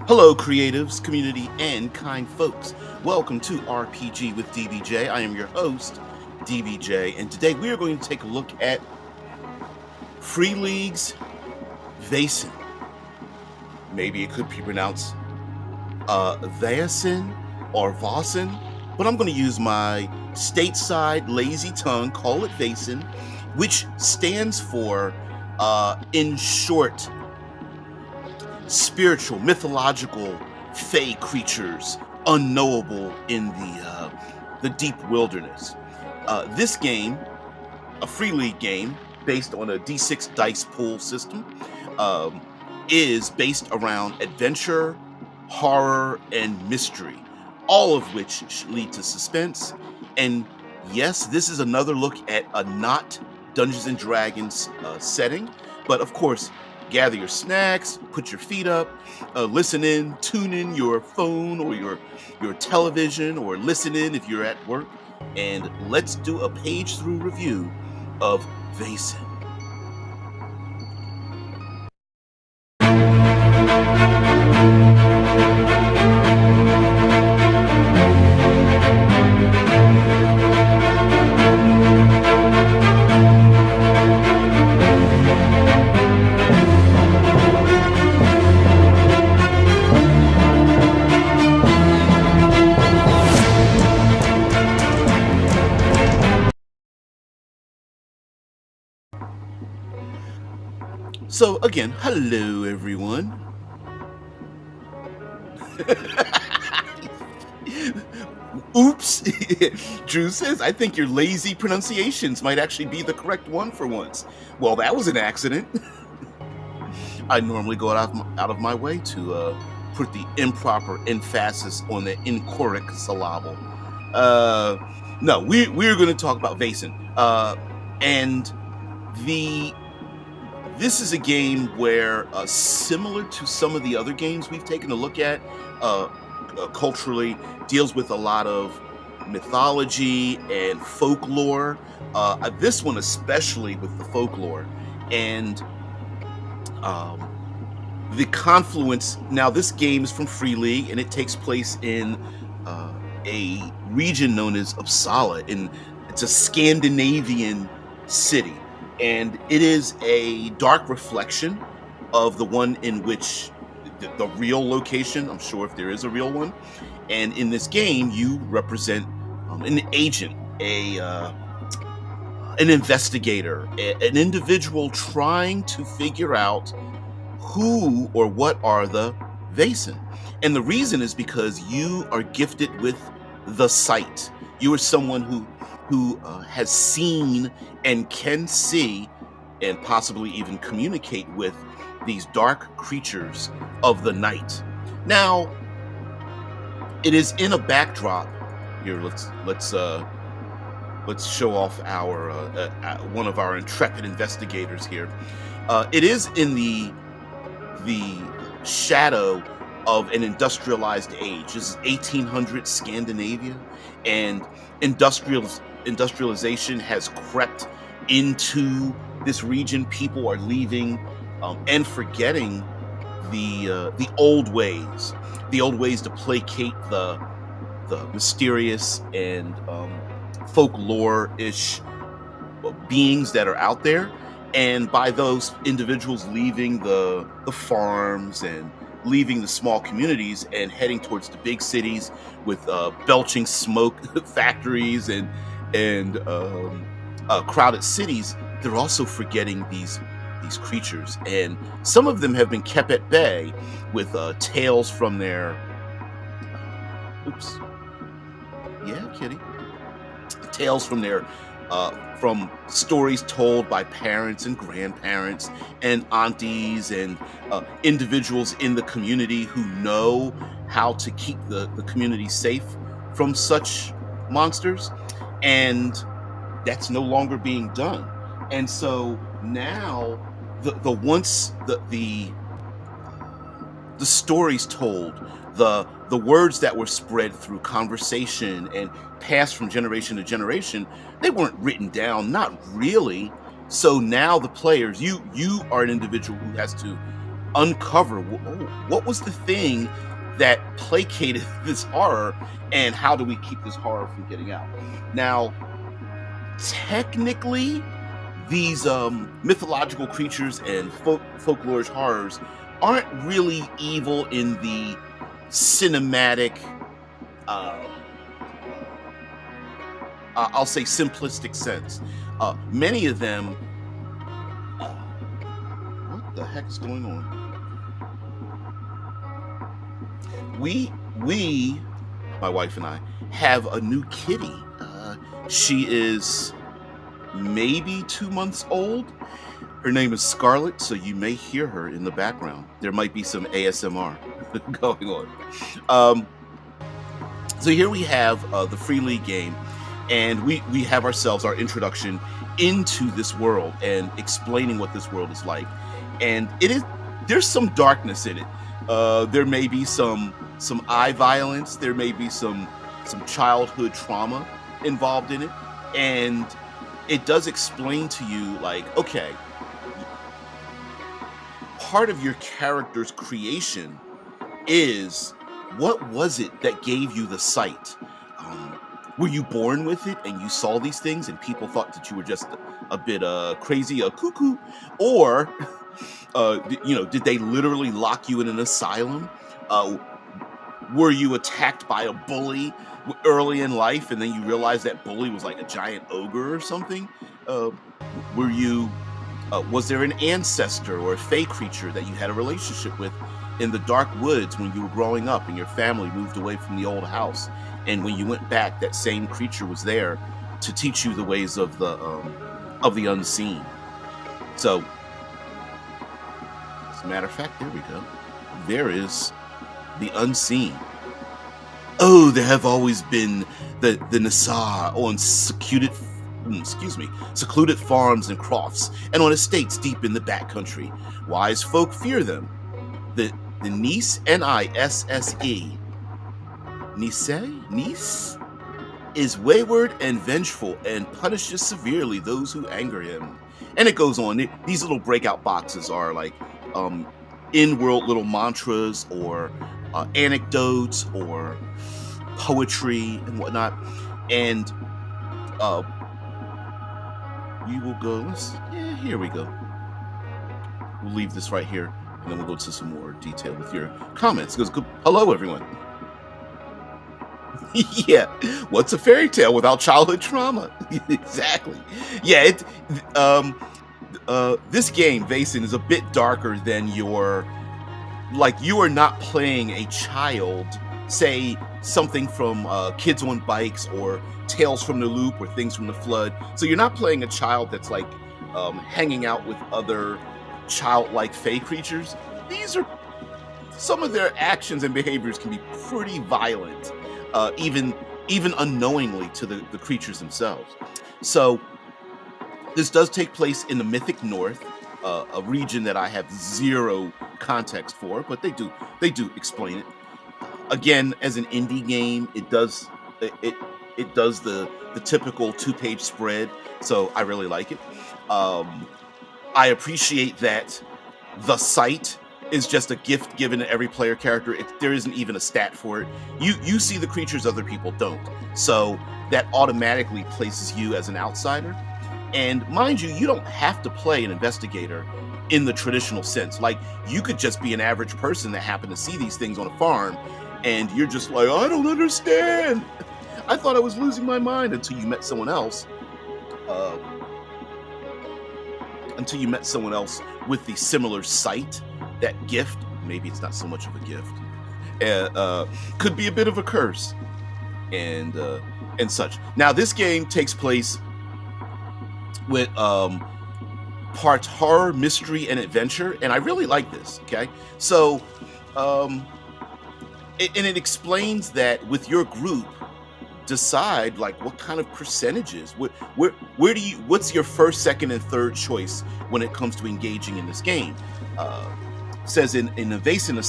Hello, creatives, community, and kind folks. Welcome to RPG with DBJ. I am your host, DBJ, and today we are going to take a look at Free League's VAESEN. Maybe it could be pronounced VAESEN or VAESEN, but I'm going to use my stateside lazy tongue, call it VAESEN, which stands for, in short, spiritual, mythological, fey creatures unknowable in the deep wilderness. This game, a free league game based on a D6 dice pool system, is based around adventure, horror, and mystery, all of which lead to suspense. And yes, this is another look at a not Dungeons and Dragons setting, but of course, gather your snacks, put your feet up, listen in, tune in your phone or your television, or listen in if you're at work, and let's do a page through review of VAESEN. So again, hello everyone. Oops. Drew says, I think your lazy pronunciations might actually be the correct one for once. Well, that was an accident. I normally go out of my way to put the improper emphasis on the incorrect syllable. No, we're going to talk about VAESEN. And this is a game where, similar to some of the other games we've taken a look at, culturally, deals with a lot of mythology and folklore. This one especially with the folklore. And the confluence. Now, this game is from Free League, and it takes place in a region known as Uppsala. It's a Scandinavian city. And it is a dark reflection of the one in which the real location, I'm sure if there is a real one. And in this game, you represent an agent, an investigator, an individual trying to figure out who or what are the VAESEN. And the reason is because you are gifted with the sight. You are someone who has seen and can see and possibly even communicate with these dark creatures of the night. Now, it is in a backdrop here. Let's show off our one of our intrepid investigators here. It is in the shadow of an industrialized age. This is 1800 Scandinavia, and industrialization has crept into this region. People are leaving and forgetting the old ways to placate the mysterious and folklore-ish beings that are out there. And by those individuals leaving the farms and leaving the small communities and heading towards the big cities with belching smoke factories and crowded cities, they're also forgetting these creatures. And some of them have been kept at bay with tales from their kitty tales from their from stories told by parents and grandparents and aunties and individuals in the community who know how to keep the community safe from such monsters. And that's no longer being done. And so now the stories told, the words that were spread through conversation and passed from generation to generation, they weren't written down, not really. So now the players, you are an individual who has to uncover what was the thing that placated this horror, and how do we keep this horror from getting out. Now, technically, these mythological creatures and folklorish horrors aren't really evil in the cinematic, I'll say simplistic sense. Many of them, what the heck is going on? We, my wife and I, have a new kitty. She is maybe 2 months old. Her name is Scarlet, so you may hear her in the background. There might be some ASMR going on. So here we have the Free League game, and we have ourselves our introduction into this world and explaining what this world is like. And there's some darkness in it. There may be some eye violence. There may be some childhood trauma involved in it, and it does explain to you, like, okay, part of your character's creation is, what was it that gave you the sight? Were you born with it and you saw these things and people thought that you were just a bit crazy, a cuckoo? Or, did they literally lock you in an asylum? Were you attacked by a bully early in life and then you realized that bully was like a giant ogre or something? Was there an ancestor or a fey creature that you had a relationship with in the dark woods when you were growing up and your family moved away from the old house? And when you went back, that same creature was there to teach you the ways of the unseen. So, as a matter of fact, there we go. There is the unseen. Oh, there have always been the Nassar on secluded farms and crofts, and on estates deep in the backcountry. Wise folk fear them. The Nisse, Nisse, Nice is wayward and vengeful and punishes severely those who anger him. And it goes on. These little breakout boxes are like in-world little mantras or anecdotes or poetry and whatnot. And we will go, here we go. We'll leave this right here, and then we'll go to some more detail with your comments. It goes, hello, everyone. Yeah, what's a fairy tale without childhood trauma? Exactly. Yeah, this game, VAESEN, is a bit darker than you are not playing a child, say something from Kids on Bikes or Tales from the Loop or Things from the Flood. So you're not playing a child that's like hanging out with other childlike fey creatures. These are, some of their actions and behaviors can be pretty violent. Even unknowingly to the creatures themselves. So this does take place in the Mythic North, a region that I have zero context for, but they do explain it. Again, as an indie game, it does the typical 2-page spread, so I really like it. I appreciate that the sight is just a gift given to every player character. There isn't even a stat for it. You see the creatures other people don't. So that automatically places you as an outsider. And mind you, you don't have to play an investigator in the traditional sense. Like, you could just be an average person that happened to see these things on a farm, and you're just like, I don't understand. I thought I was losing my mind until you met someone else. With the similar sight. That gift, maybe it's not so much of a gift, could be a bit of a curse, and such. Now, this game takes place with parts horror, mystery, and adventure, and I really like this. Okay, so it explains that with your group, decide like what kind of percentages. Where do you? What's your first, second, and third choice when it comes to engaging in this game? Says in the VAESEN, a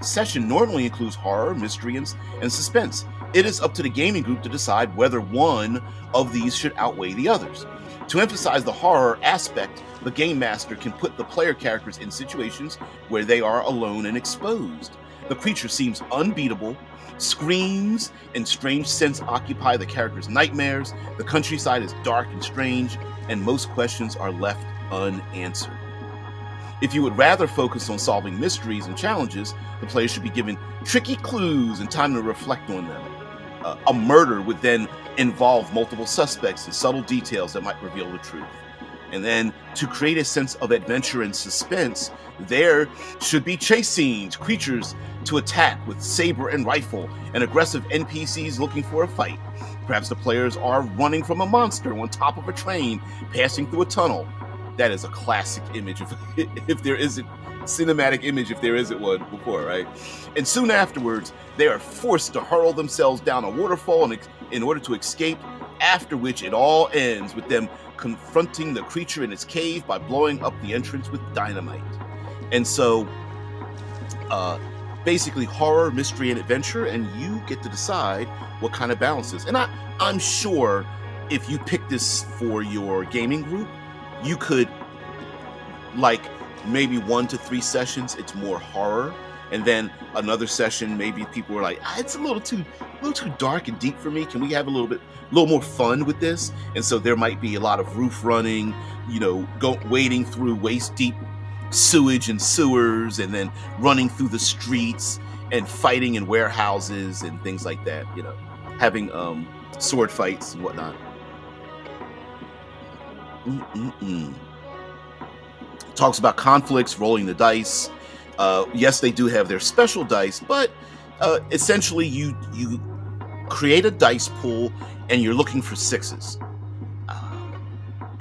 session normally includes horror, mystery, and suspense. It is up to the gaming group to decide whether one of these should outweigh the others. To emphasize the horror aspect, the game master can put the player characters in situations where they are alone and exposed. The creature seems unbeatable. Screams and strange scents occupy the character's nightmares. The countryside is dark and strange, and most questions are left unanswered. If you would rather focus on solving mysteries and challenges, the player should be given tricky clues and time to reflect on them. A murder would then involve multiple suspects and subtle details that might reveal the truth. And then, to create a sense of adventure and suspense, there should be chase scenes, creatures to attack with saber and rifle, and aggressive NPCs looking for a fight. Perhaps the players are running from a monster on top of a train, passing through a tunnel. That is a classic image, if there isn't cinematic image, if there isn't one before, right? And soon afterwards, they are forced to hurl themselves down a waterfall in order to escape, after which it all ends with them confronting the creature in its cave by blowing up the entrance with dynamite. And so, basically horror, mystery, and adventure, and you get to decide what kind of balance is. And I'm sure if you pick this for your gaming group, you could, like, maybe 1 to 3 sessions, it's more horror, and then another session, maybe people are like, it's a little too dark and deep for me. Can we have a little more fun with this? And so there might be a lot of roof running, wading through waist deep sewage and sewers, and then running through the streets and fighting in warehouses and things like that. Having sword fights and whatnot. Talks about conflicts, rolling the dice. Yes, they do have their special dice, but essentially you create a dice pool and you're looking for 6s.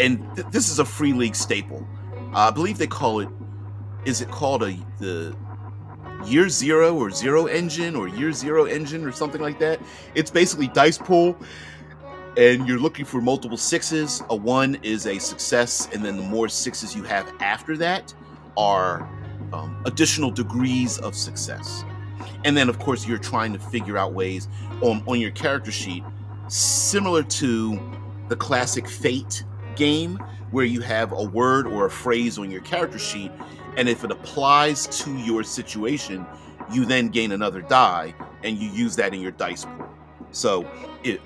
And this is a free league staple. I believe they call it, is it called the Year Zero or Zero Engine or Year Zero Engine or something like that? It's basically dice pool, and you're looking for multiple 6s. A 1 is a success, and then the more 6s you have after that are additional degrees of success. And then, of course, you're trying to figure out ways on your character sheet, similar to the classic Fate game, where you have a word or a phrase on your character sheet, and if it applies to your situation, you then gain another die, and you use that in your dice pool. So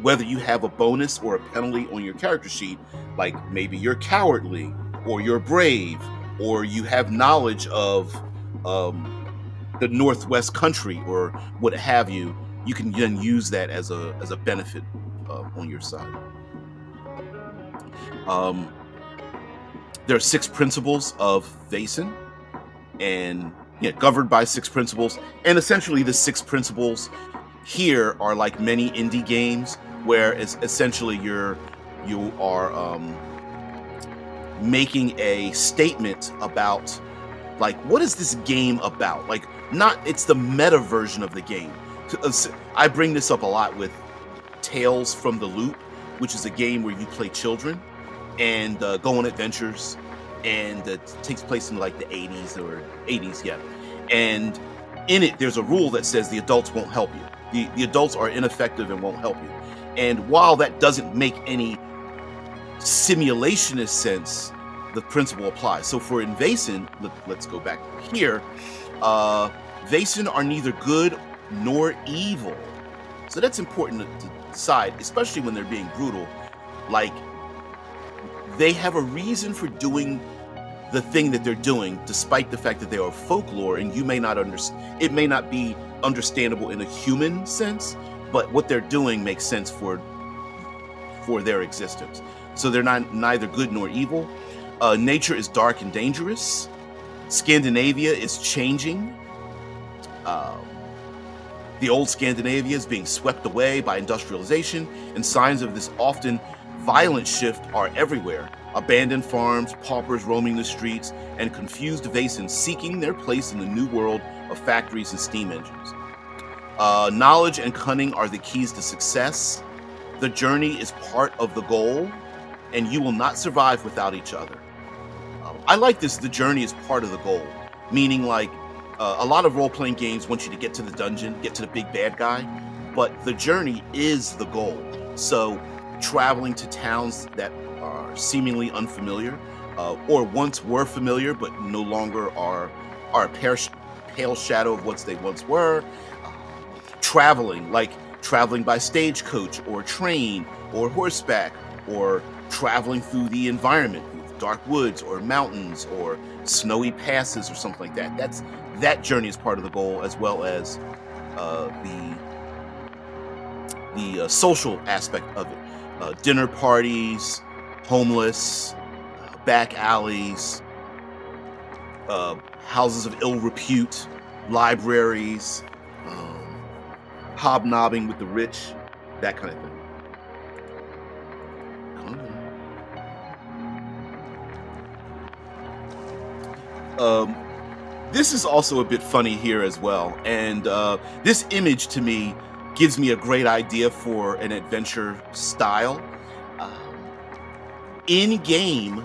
whether you have a bonus or a penalty on your character sheet, like maybe you're cowardly or you're brave or you have knowledge of the Northwest country or what have you, you can then use that as a benefit on your side. There are 6 principles of VAESEN, and governed by 6 principles. And essentially the 6 principles here are like many indie games, where it's essentially you are making a statement about, like, what is this game about? Like, it's the meta version of the game. I bring this up a lot with Tales from the Loop, which is a game where you play children and go on adventures, and it takes place in like the 80s, yeah. And in it, there's a rule that says the adults won't help you. The adults are ineffective and won't help you. And while that doesn't make any simulationist sense, the principle applies. So for VAESEN, let's go back here. VAESEN are neither good nor evil. So that's important to decide, especially when they're being brutal. Like, they have a reason for doing the thing that they're doing, despite the fact that they are folklore, and you may not understand. It may not be understandable in a human sense, but what they're doing makes sense for their existence. So they're neither good nor evil. Nature is dark and dangerous. Scandinavia is changing. The old Scandinavia is being swept away by industrialization, and signs of this often violent shift are everywhere. Abandoned farms, paupers roaming the streets, and confused VAESEN seeking their place in the new world of factories and steam engines. Knowledge and cunning are the keys to success. The journey is part of the goal, and you will not survive without each other. I like this, the journey is part of the goal, meaning like a lot of role-playing games want you to get to the dungeon, get to the big bad guy, but the journey is the goal. So traveling to towns that are seemingly unfamiliar, or once were familiar but no longer are a pale shadow of what they once were. Uh, Traveling, like traveling by stagecoach or train or horseback, or traveling through the environment, through dark woods or mountains or snowy passes or something like that. That journey is part of the goal, as well as the social aspect of it. Dinner parties, homeless, back alleys, houses of ill repute, libraries, um, hobnobbing with the rich, that kind of thing. Um, this is also a bit funny here as well, and this image to me gives me a great idea for an adventure style. Um, in game,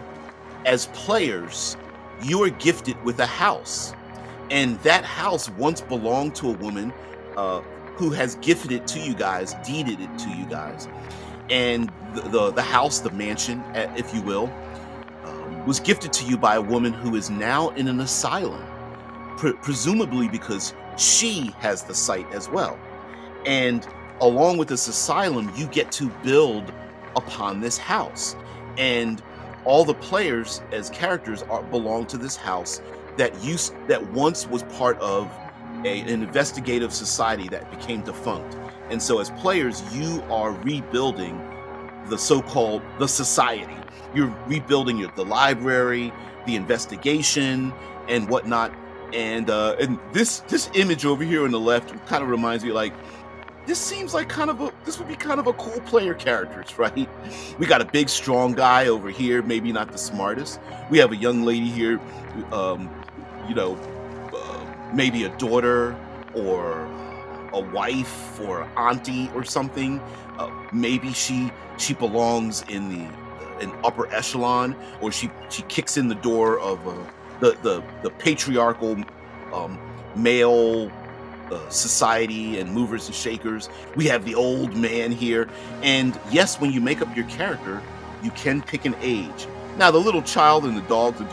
as players, you are gifted with a house, and that house once belonged to a woman who has gifted it to you guys, deeded it to you guys, and the house, the mansion, if you will, was gifted to you by a woman who is now in an asylum, presumably because she has the site as well. And along with this asylum, you get to build upon this house. And all the players as characters belong to this house that once was part of an investigative society that became defunct. And so as players, you are rebuilding the so-called the society. You're rebuilding the library, the investigation, and whatnot. And this image over here on the left kind of reminds me, like, this seems like this would be kind of a cool player characters, right? We got a big strong guy over here, maybe not the smartest. We have a young lady here, um, you know, maybe a daughter or a wife or auntie or something. Maybe she belongs in an upper echelon, or she kicks in the door of the patriarchal male society and movers and shakers. We have the old man here, and yes, when you make up your character, you can pick an age. Now, the little child and the dog could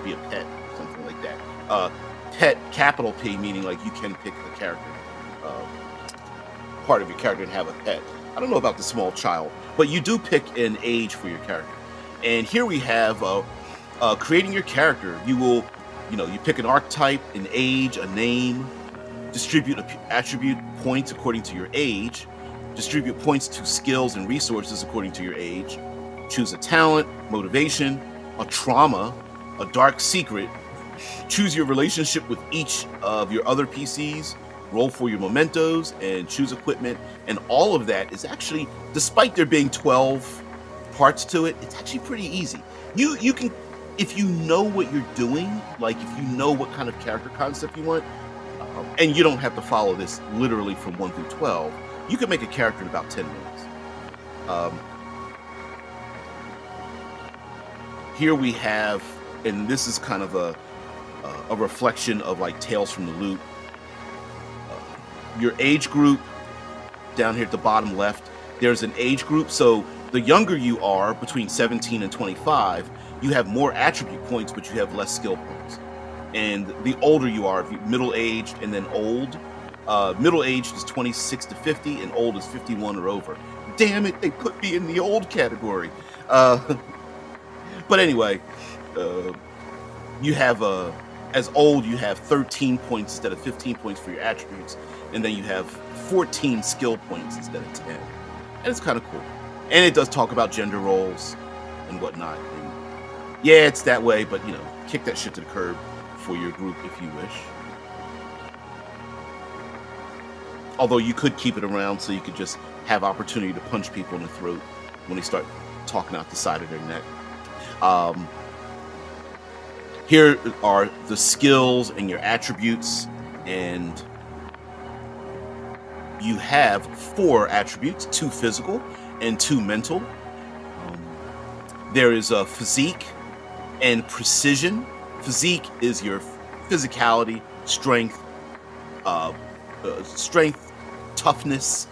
be a pet, something like that. Pet, capital P, meaning like you can pick the character, part of your character, and have a pet. I don't know about the small child, but you do pick an age for your character. And here we have creating your character. You pick an archetype, an age, a name, distribute attribute points according to your age, distribute points to skills and resources according to your age, choose a talent, motivation, a trauma, a dark secret, choose your relationship with each of your other PCs, roll for your mementos, and choose equipment. And all of that is actually, despite there being 12 parts to it, it's actually pretty easy. You can, if you know what you're doing, like if you know what kind of character concept you want, and you don't have to follow this literally from 1 through 12, you can make a character in about 10 minutes. Here we have, and this is kind of a reflection of like Tales from the Loop. Your age group, down here at the bottom left, there's an age group. So the younger you are, between 17 and 25, you have more attribute points, but you have less skill points. And the older you are, if you're middle-aged and then old, middle-aged is 26 to 50, and old is 51 or over. Damn it, they put me in the old category. But anyway, you have as old, you have 13 points instead of 15 points for your attributes, and then you have 14 skill points instead of 10. And it's kind of cool. And it does talk about gender roles and whatnot. And yeah, it's that way, but kick that shit to the curb for your group if you wish. Although you could keep it around so you could just have opportunity to punch people in the throat when they start talking out the side of their neck. Here are the skills and your attributes, and you have 4 attributes, 2 physical and 2 mental. There is a physique and precision. Physique is your physicality, strength, toughness.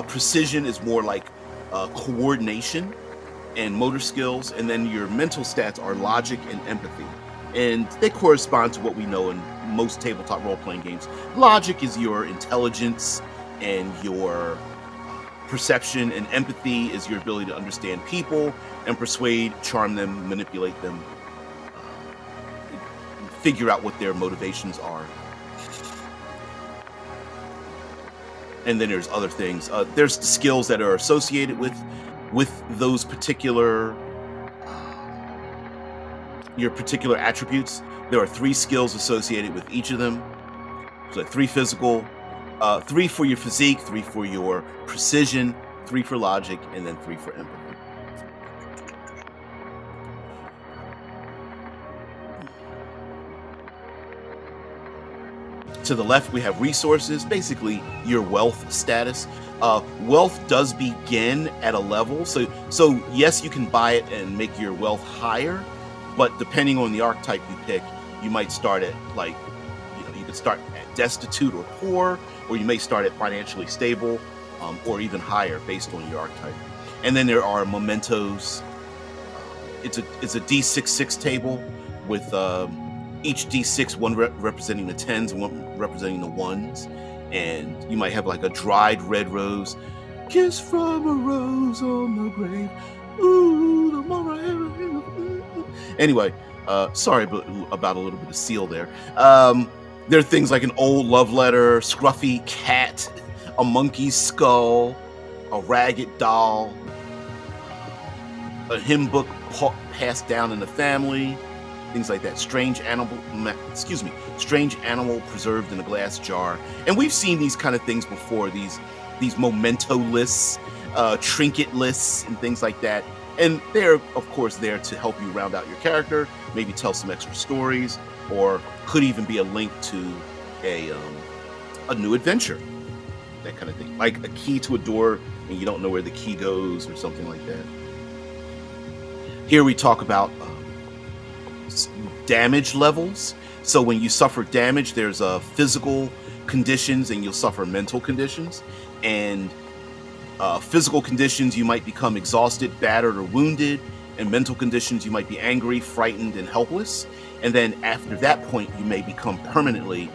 Precision is more like coordination. and motor skills, and then your mental stats are logic and empathy. And they correspond to what we know in most tabletop role-playing games. Logic is your intelligence and your perception, and empathy is your ability to understand people and persuade, charm them, manipulate them, figure out what their motivations are. And then there's other things. There's skills that are associated with those particular your particular attributes. There are 3 skills associated with each of them. So 3 physical, 3 for your physique, 3 for your precision, 3 for logic, and then 3 for empathy. To the left, we have resources, basically your wealth status. Wealth does begin at a level, so yes, you can buy it and make your wealth higher, but depending on the archetype you pick, you might start at you could start at destitute or poor, or you may start at financially stable, or even higher based on your archetype. And then there are mementos. It's a D6 table with each D6, one representing the 10s and one representing the 1s. And you might have like a dried red rose, kiss from a rose on the grave. Ooh, the more I ever. Anyway, sorry about a little bit of seal there. There are things like an old love letter, scruffy cat, a monkey's skull, a ragged doll, a hymn book passed down in the family, things like that. Strange animal preserved in a glass jar. And we've seen these kind of things before, these memento lists, trinket lists, and things like that. And they're, of course, there to help you round out your character, maybe tell some extra stories, or could even be a link to a new adventure, that kind of thing. Like a key to a door, and you don't know where the key goes, or something like that. Here we talk about damage levels. So when you suffer damage, there's physical conditions, and you'll suffer mental conditions. And physical conditions, you might become exhausted, battered, or wounded. And mental conditions, you might be angry, frightened, and helpless. And then after that point, you may become permanently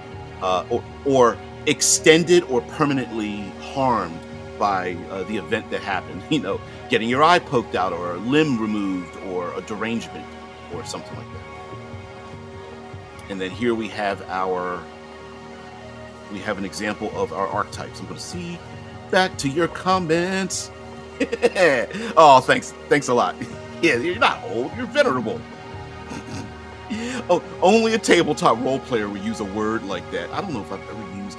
or extended or permanently harmed by the event that happened. You know, getting your eye poked out, or a limb removed, or a derangement, or something like that. And then here we have an example of our archetypes. I'm going to see back to your comments. Oh, thanks a lot. Yeah, you're not old, you're venerable. Oh, only a tabletop role player would use a word like that. I don't know if I've ever used.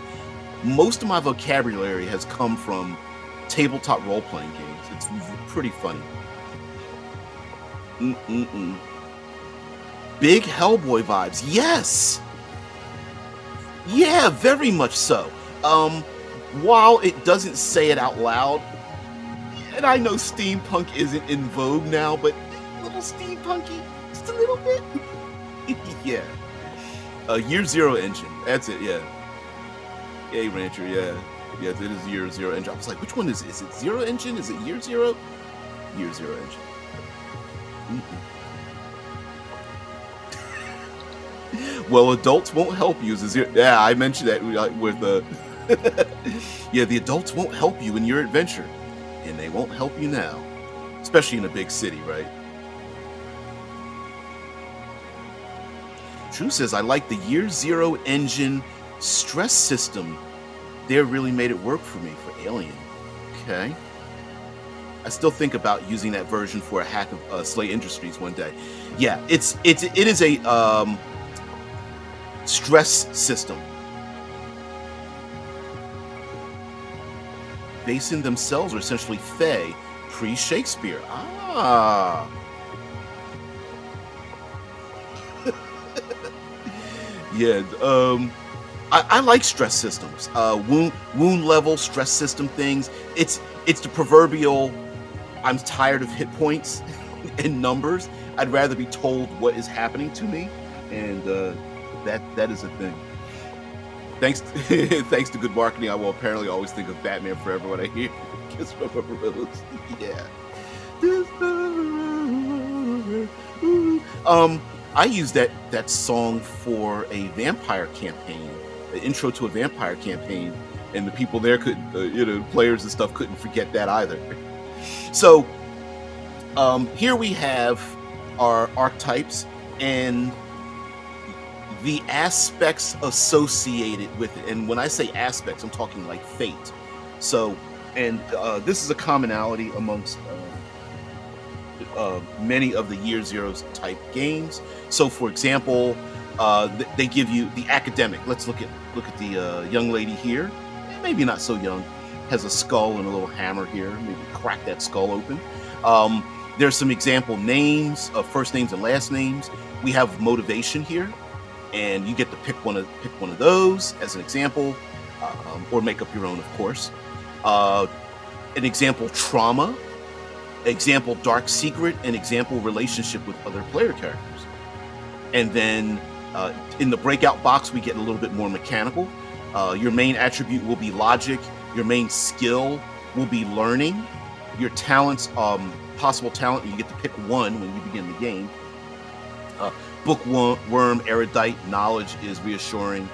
Most of my vocabulary has come from tabletop role-playing games. It's pretty funny. Big Hellboy vibes. Yes. Yeah, very much so. While it doesn't say it out loud, and I know steampunk isn't in vogue now, but a little steampunky, just a little bit. Yeah. Year Zero engine. That's it, yeah. Yay, Rancher, yeah. Yes, it is Year Zero engine. I was like, which one is it? Is it Zero engine? Is it Year Zero? Year Zero engine. Well, adults won't help you. Yeah, I mentioned that with the... Yeah, the adults won't help you in your adventure. And they won't help you now. Especially in a big city, right? Thru says, I like the Year Zero engine stress system. They really made it work for me for Alien. Okay. I still think about using that version for a hack of Slay Industries one day. Yeah, it is a stress system. VAESEN themselves are essentially Fae pre-Shakespeare. Ah. Yeah, I like stress systems. Wound level stress system things. It's the proverbial I'm tired of hit points and numbers. I'd rather be told what is happening to me, and that is a thing. Thanks to good marketing, I will apparently always think of Batman Forever when I hear Kiss from a Rose. Yeah. Um, I use that song for a vampire campaign, the intro to a vampire campaign, and the people there could, players and stuff couldn't forget that either. So here we have our archetypes and the aspects associated with it. And when I say aspects, I'm talking like fate. So, and this is a commonality amongst many of the Year Zeros type games. So, for example, they give you the academic. Let's look at the young lady here. Maybe not so young. Has a skull and a little hammer here. Maybe crack that skull open. There's some example names, first names and last names. We have motivation here, and you get to pick one of those as an example, or make up your own, of course. An example trauma, example dark secret, an example relationship with other player characters. And then in the breakout box, we get a little bit more mechanical. Your main attribute will be logic. Your main skill will be learning. Your talents, possible talent, you get to pick one when you begin the game. Bookworm, erudite, knowledge is reassuring.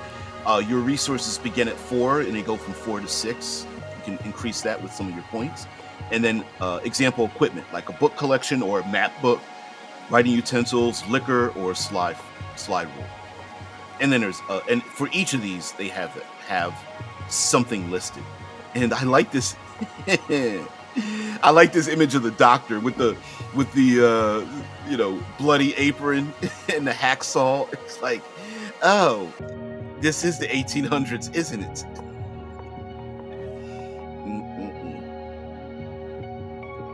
Your resources begin at 4 and they go from 4 to 6. You can increase that with some of your points. And then example equipment, like a book collection or a map book, writing utensils, liquor, or slide rule. And then there's and for each of these they have something listed. And I like this. I like this image of the doctor with the bloody apron and the hacksaw. It's like, oh, this is the 1800s, isn't it?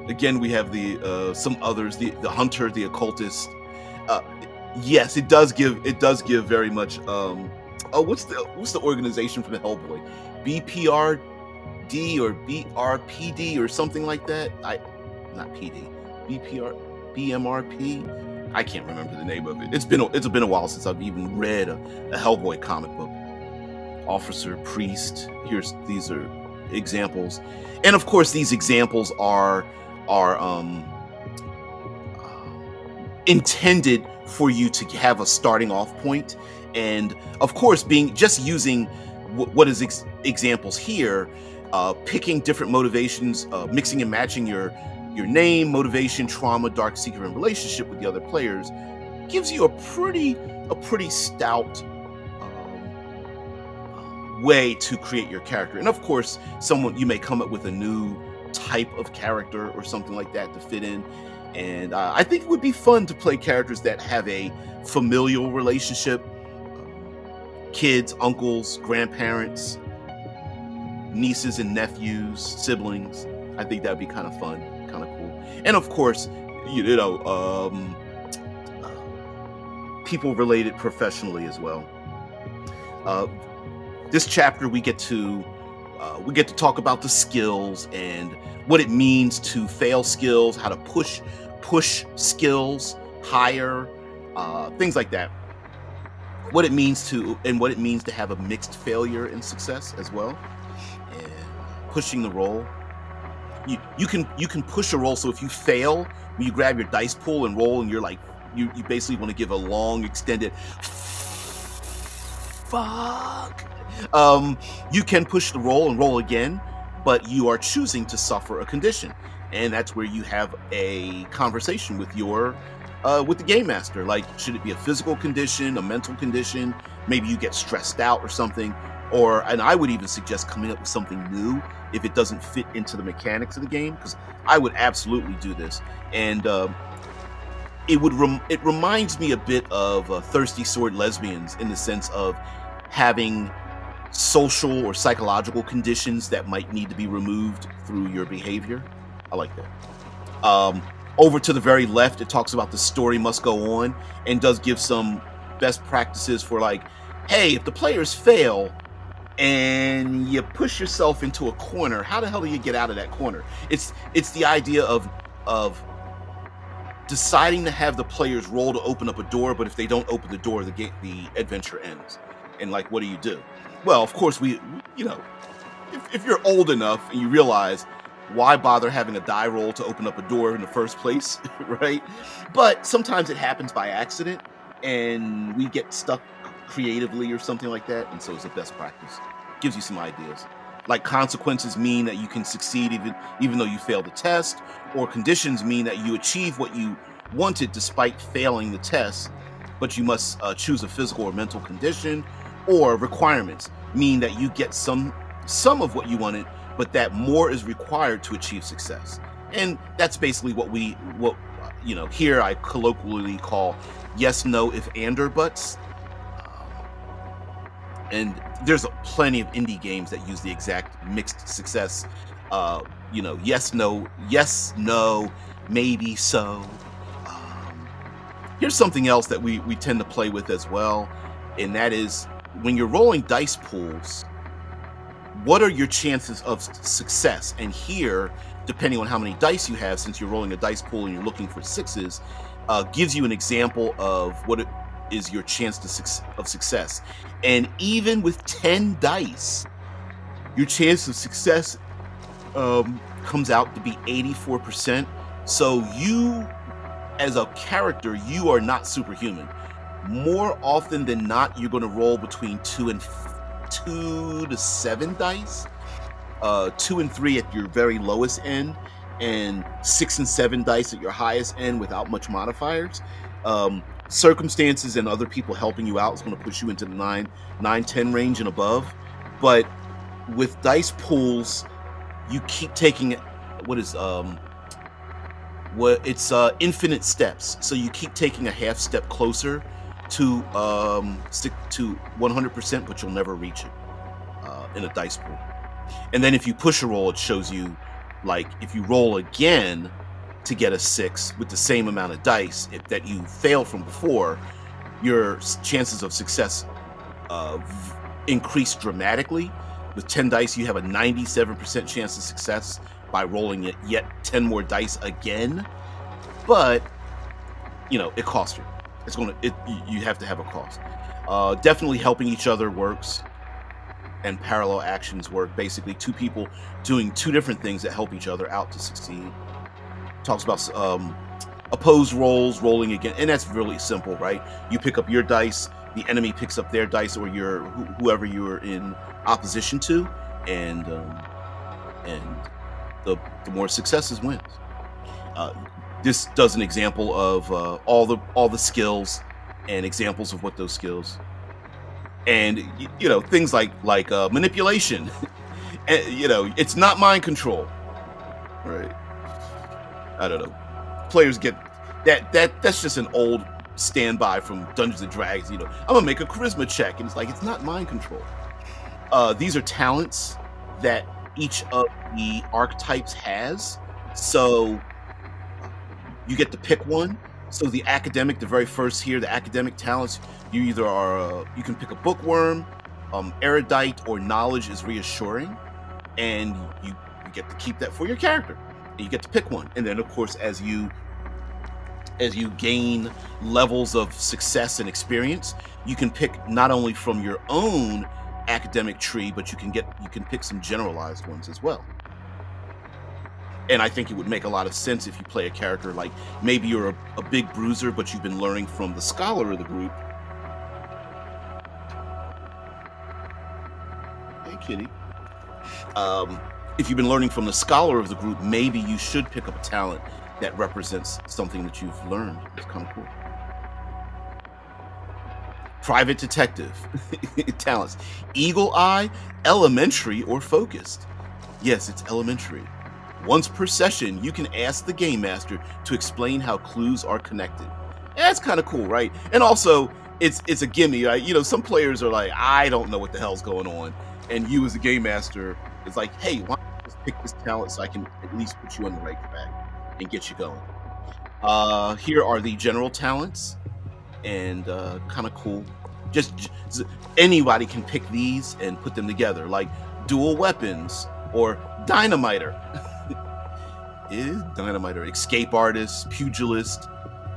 Again, we have the some others, the hunter, the occultist. Yes, it does give very much. What's the organization for the Hellboy? BPRD or BRPD or something like that. Not PD. BMRP. I can't remember the name of it. It's been a while since I've even read a Hellboy comic book. Officer, priest. These are examples, and of course these examples are intended for you to have a starting off point. And of course, using what is examples here, picking different motivations, mixing and matching your name, motivation, trauma, dark secret, and relationship with the other players gives you a pretty stout way to create your character. And of course, you may come up with a new type of character or something like that to fit in. And I think it would be fun to play characters that have a familial relationship, kids, uncles, grandparents, nieces and nephews, siblings. I think that'd be kind of fun, kind of cool. And of course, people related professionally as well. This chapter we get to talk about the skills and what it means to fail skills, how to push skills higher, things like that. What it means to have a mixed failure and success as well, and pushing the roll. You can push a roll. So if you fail, when you grab your dice pool and roll, and you're like you basically want to give a long extended fuck. You can push the roll and roll again, but you are choosing to suffer a condition, and that's where you have a conversation with the game master. Like, should it be a physical condition, a mental condition? Maybe you get stressed out or something, and I would even suggest coming up with something new if it doesn't fit into the mechanics of the game, because I would absolutely do this. And it reminds me a bit of Thirsty Sword Lesbians, in the sense of having social or psychological conditions that might need to be removed through your behavior. I like that. Over to the very left, it talks about the story must go on, and does give some best practices for, like, hey, if the players fail and you push yourself into a corner, how the hell do you get out of that corner? It's the idea of deciding to have the players roll to open up a door, but if they don't open the door, the adventure ends. And, like, what do? Well, of course, if you're old enough and you realize why bother having a die roll to open up a door in the first place, right? But sometimes it happens by accident, and we get stuck creatively or something like that, and so it's a best practice. Gives you some ideas. Like consequences mean that you can succeed even though you failed the test, or conditions mean that you achieve what you wanted despite failing the test, but you must choose a physical or mental condition. Or requirements mean that you get some of what you wanted, but that more is required to achieve success. And that's basically what here I colloquially call yes, no, if, and, or buts. And there's plenty of indie games that use the exact mixed success. Yes, no, maybe so. Here's something else that we tend to play with as well, and that is when you're rolling dice pools, what are your chances of success? And here, depending on how many dice you have, since you're rolling a dice pool and you're looking for sixes, gives you an example of what is your chance of success. And even with 10 dice, your chance of success comes out to be 84%. So you, as a character, you are not superhuman. More often than not, you're going to roll between 2 to 7 dice, 2 and 3 at your very lowest end, and 6 and 7 dice at your highest end without much modifiers. Circumstances and other people helping you out is going to push you into the 9-10 range and above. But with dice pools, you keep taking infinite steps. So you keep taking a half step closer to stick to 100%, but you'll never reach it in a dice pool. And then if you push a roll, it shows you, like, if you roll again to get a 6 with the same amount of dice that you failed from before, your chances of success increase dramatically. With 10 dice, you have a 97% chance of success by rolling it yet 10 more dice again. But it costs you. You have to have a cost. Definitely helping each other works, and parallel actions work. Basically, two people doing two different things that help each other out to succeed. Talks about opposed rolls, rolling again, and that's really simple, right? You pick up your dice, the enemy picks up their dice, or whoever you're in opposition to, and the more successes wins. This does an example of all the skills and examples of what those skills, and things like manipulation. And, it's not mind control, right? I don't know. Players get that. That's just an old standby from Dungeons and Dragons. I'm gonna make a charisma check, and it's like, it's not mind control. These are talents that each of the archetypes has. So you get to pick one. So the very first here, the academic talents, you either you can pick a bookworm, erudite, or knowledge is reassuring, and you get to keep that for your character. And you get to pick one, and then of course, as you gain levels of success and experience, you can pick not only from your own academic tree, but you can pick some generalized ones as well. And I think it would make a lot of sense if you play a character like, maybe you're a big bruiser, but you've been learning from the scholar of the group. Hey, kitty. If you've been learning from the scholar of the group, maybe you should pick up a talent that represents something that you've learned. It's kind of cool. Private detective talents: eagle eye, elementary, or focused. Yes, it's elementary. Once per session, you can ask the game master to explain how clues are connected. That's kind of cool, right? And also, it's a gimme, right? Some players are like, I don't know what the hell's going on, and you as a game master is like, hey, why don't you just pick this talent so I can at least put you on the right track and get you going. Here are the general talents, and kind of cool. Just anybody can pick these and put them together, like dual weapons or dynamiter. Is dynamiter, escape artist, pugilist,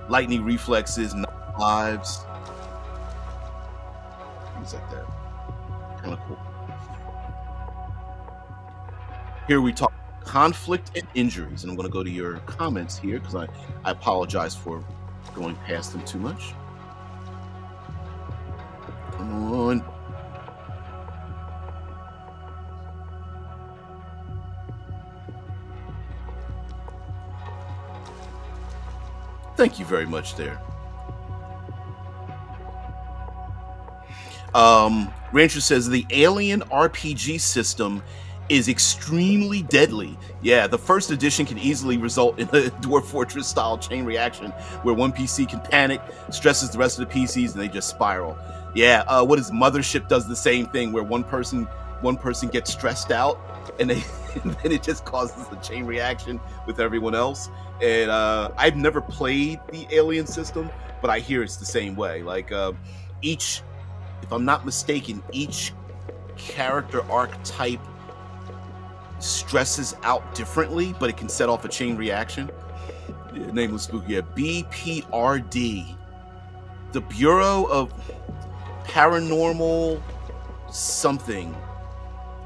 lightning reflexes, lives, things like that. Kind of cool. Here we talk conflict and injuries. And I'm going to go to your comments here because I apologize for going past them too much. Come on. Thank you very much there. Rancher says the Alien RPG system is extremely deadly. Yeah, the first edition can easily result in a Dwarf Fortress style chain reaction where one PC can panic, stresses the rest of the PCs, and they just spiral. Yeah, what is Mothership does the same thing where one person gets stressed out and then it just causes a chain reaction with everyone else. And I've never played the Alien system, but I hear it's the same way. Like each, if I'm not mistaken, each character archetype stresses out differently, but it can set off a chain reaction. Yeah, nameless spooky. Yeah, BPRD, the Bureau of Paranormal something.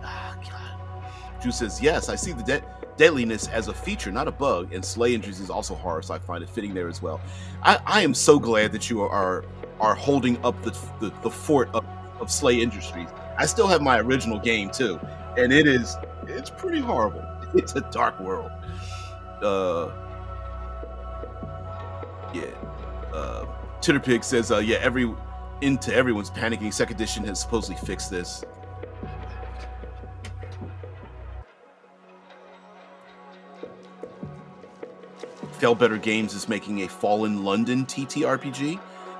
Ah, God. Drew says, yes, I see the deadliness as a feature, not a bug, and slay injuries is also horror, so I find it fitting there as well. I am so glad that you are holding up the fort of slay industries. I still have my original game too, and it's pretty horrible. It's a dark world. Titterpig says, yeah, everyone's panicking. Second edition has supposedly fixed this. Better Games is making a Fallen London TTRPG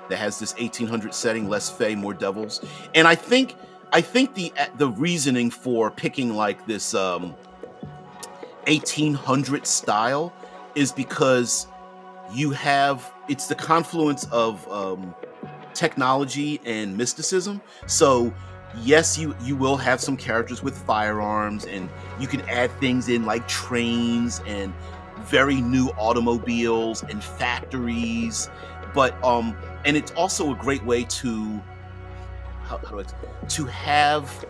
that has this 1800 setting, less Fae, more devils. And I think the reasoning for picking like this 1800 style is because it's the confluence of technology and mysticism. So yes, you will have some characters with firearms, and you can add things in like trains and very new automobiles and factories, but and it's also a great way to have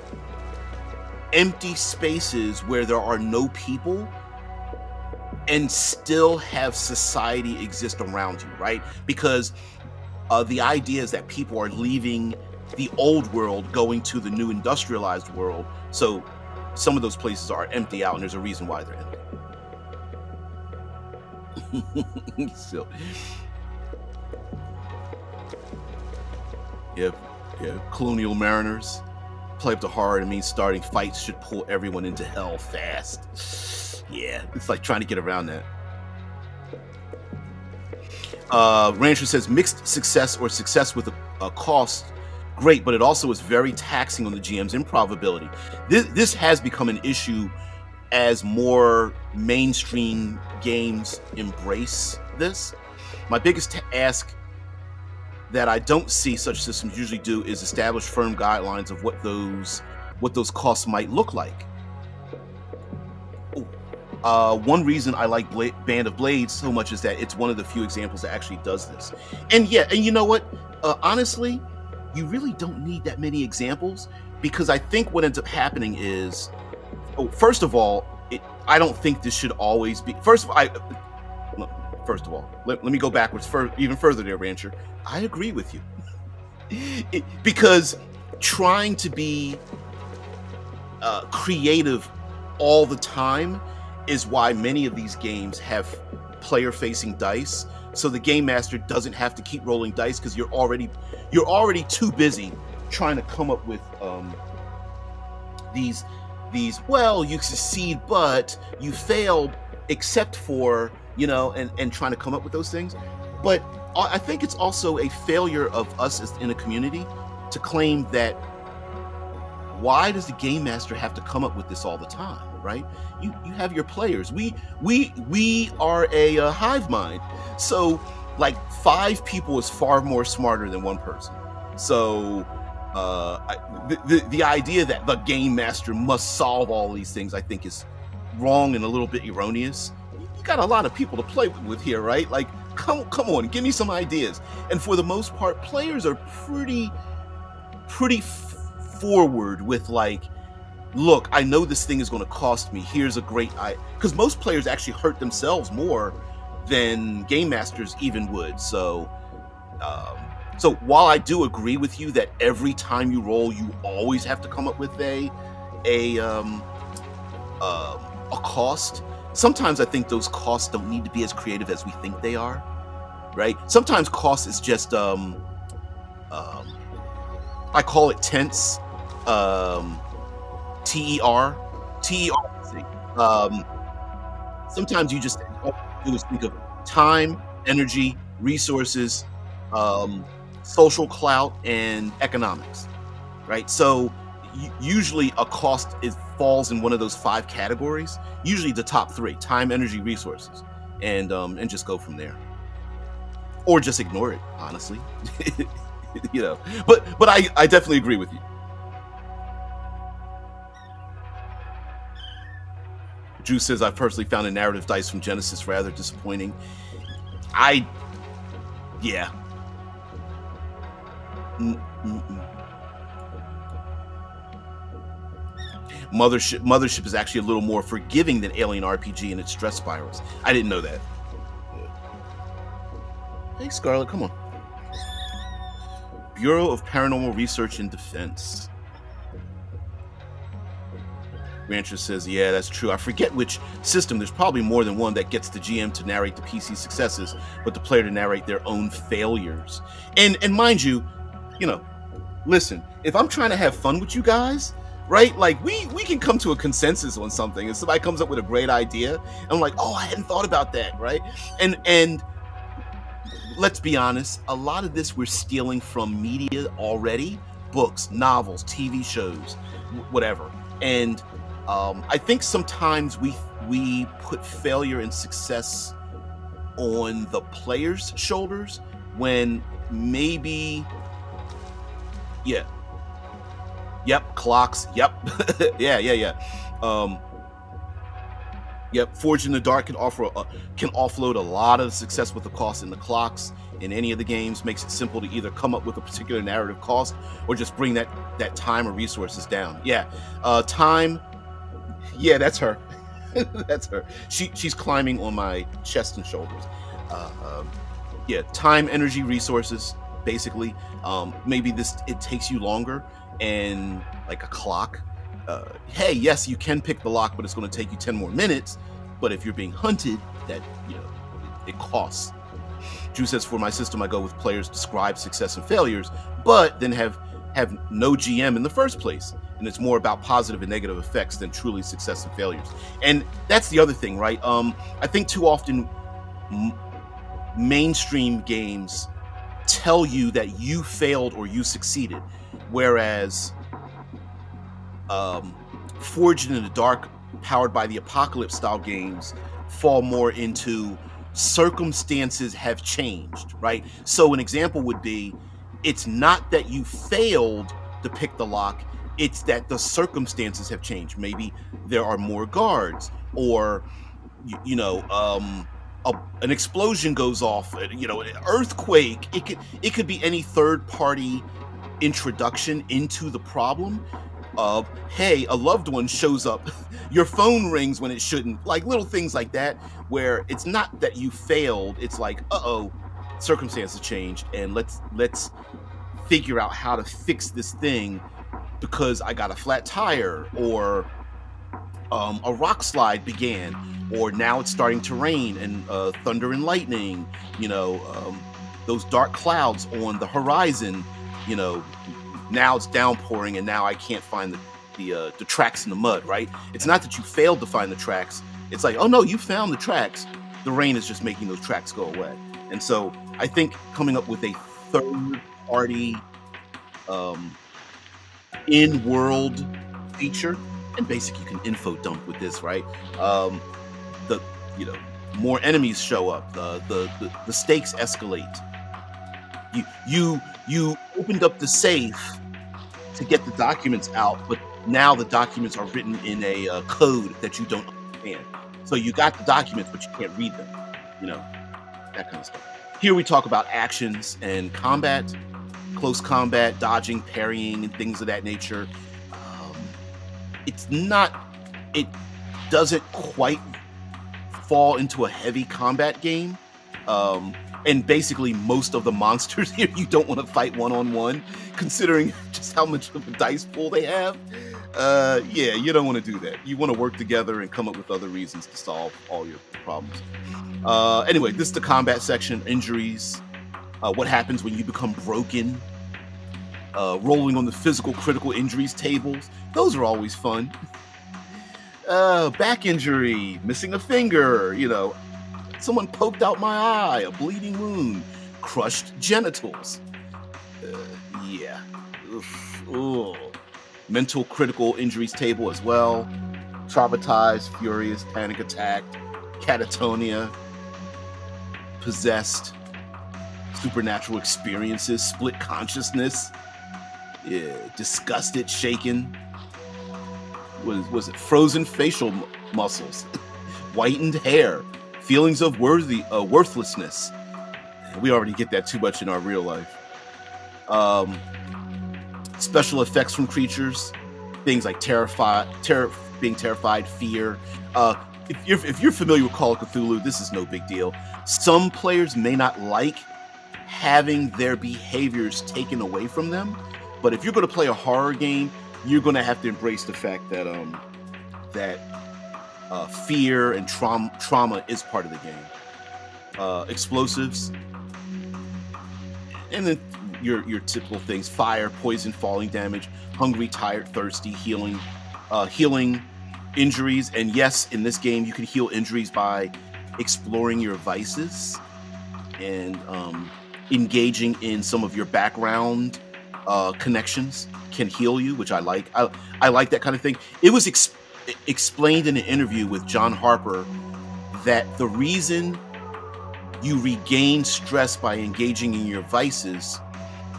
empty spaces where there are no people and still have society exist around you, right? Because the idea is that people are leaving the old world, going to the new industrialized world, so some of those places are empty out, and there's a reason why they're empty. So, yeah, colonial mariners play up to horror. It means starting fights should pull everyone into hell fast. Yeah, it's like trying to get around that. Rancher says mixed success or success with a cost, great, but it also is very taxing on the GM's improv ability. This has become an issue as more mainstream games embrace this. My biggest ask that I don't see such systems usually do is establish firm guidelines of what those costs might look like. One reason I like Band of Blades so much is that it's one of the few examples that actually does this. And yeah, and you know what? Honestly, you really don't need that many examples, because I think what ends up happening is, first of all, I don't think this should always be. First of all, let me go backwards even further there, Rancher. I agree with you. Because trying to be creative all the time is why many of these games have player-facing dice, so the game master doesn't have to keep rolling dice, because you're already too busy trying to come up with these well, you succeed but you fail except for, and trying to come up with those things. But I think it's also a failure of us as in a community to claim that why does the game master have to come up with this all the time, right? You have your players. We are a hive mind. So like 5 people is far more smarter than 1 person. So the idea that the game master must solve all these things, I think, is wrong and a little bit erroneous. You got a lot of people to play with here, right? Like, come on, give me some ideas. And for the most part, players are pretty forward with like, look, I know this thing is going to cost me. Here's a great because most players actually hurt themselves more than game masters even would. So while I do agree with you that every time you roll, you always have to come up with a cost. Sometimes I think those costs don't need to be as creative as we think they are, right? Sometimes cost is just I call it tense, TER, TER. Sometimes you just all you do is think of time, energy, resources, social clout, and economics, right? So usually a cost falls in one of those 5 categories. Usually the top 3: time, energy, resources, and just go from there, or just ignore it. Honestly, But I definitely agree with you. Drew says, I've personally found a narrative dice from Genesis rather disappointing. Yeah. Mothership is actually a little more forgiving than Alien RPG in its stress spirals. I didn't know that. Hey, Scarlett, come on. Bureau of Paranormal Research and Defense. Rancher says, yeah, that's true. I forget which system. There's probably more than one that gets the GM to narrate the PC successes, but the player to narrate their own failures. And mind you, listen, if I'm trying to have fun with you guys, right? Like we can come to a consensus on something. If somebody comes up with a great idea, I'm like, oh, I hadn't thought about that, right? And let's be honest, a lot of this we're stealing from media already, books, novels, TV shows, whatever. And I think sometimes we put failure and success on the player's shoulders when maybe, yeah. Yep, clocks. Yep. yeah. Yep, Forged in the Dark can offload a lot of success with the cost in the clocks in any of the games. Makes it simple to either come up with a particular narrative cost or just bring that time or resources down. Yeah, time. Yeah, that's her. That's her. She's climbing on my chest and shoulders. Yeah, time, energy, resources. Basically, maybe it takes you longer, and like a clock. Hey, yes, you can pick the lock, but it's going to take you 10 more minutes. But if you're being hunted, that it costs. Drew says, for my system, I go with players describe success and failures, but then have no GM in the first place. And it's more about positive and negative effects than truly success and failures. And that's the other thing, right? I think too often mainstream games tell you that you failed or you succeeded, whereas Forged in the Dark, Powered by the Apocalypse style games fall more into circumstances have changed, right? So an example would be, it's not that you failed to pick the lock, it's that the circumstances have changed. Maybe there are more guards, or an explosion goes off, an earthquake. It could be any third party introduction into the problem of, hey, a loved one shows up, your phone rings when it shouldn't, like little things like that, where it's not that you failed, it's like, circumstances changed, and let's figure out how to fix this thing because I got a flat tire, or a rock slide began, or now it's starting to rain and thunder and lightning, those dark clouds on the horizon, now it's downpouring and now I can't find the tracks in the mud, right? It's not that you failed to find the tracks. It's like, oh no, you found the tracks. The rain is just making those tracks go away. And so I think coming up with a third party in-world feature, and basically you can info dump with this, right? More enemies show up, the stakes escalate. You opened up the safe to get the documents out, but now the documents are written in a code that you don't understand. So you got the documents, but you can't read them. That kind of stuff. Here we talk about actions and combat, close combat, dodging, parrying, and things of that nature. it's not, it doesn't quite fall into a heavy combat game. And basically most of the monsters here you don't want to fight one-on-one, considering just how much of a dice pool they have. Yeah, you don't want to do that. You want to work together and come up with other reasons to solve all your problems. Anyway, this is the combat section. Injuries, what happens when you become broken, rolling on the physical critical injuries tables. Those are always fun. Back injury, missing a finger, someone poked out my eye, a bleeding wound, crushed genitals. Yeah. Oof. Mental critical injuries table as well. Traumatized, furious, panic attacked, catatonia, possessed, supernatural experiences, split consciousness, yeah, disgusted, shaken. Was it frozen facial muscles, whitened hair, feelings of worthlessness. We already get that too much in our real life. Special effects from creatures, things like being terrified, fear. If you're familiar with Call of Cthulhu, this is no big deal. Some players may not like having their behaviors taken away from them, but if you're going to play a horror game, you're going to have to embrace the fact that fear and trauma is part of the game. Explosives, and then your typical things: fire, poison, falling damage, hungry, tired, thirsty, healing injuries. And yes, in this game you can heal injuries by exploring your vices and engaging in some of your background connections can heal you, which I like. I like that kind of thing. It was explained in an interview with John Harper that the reason you regain stress by engaging in your vices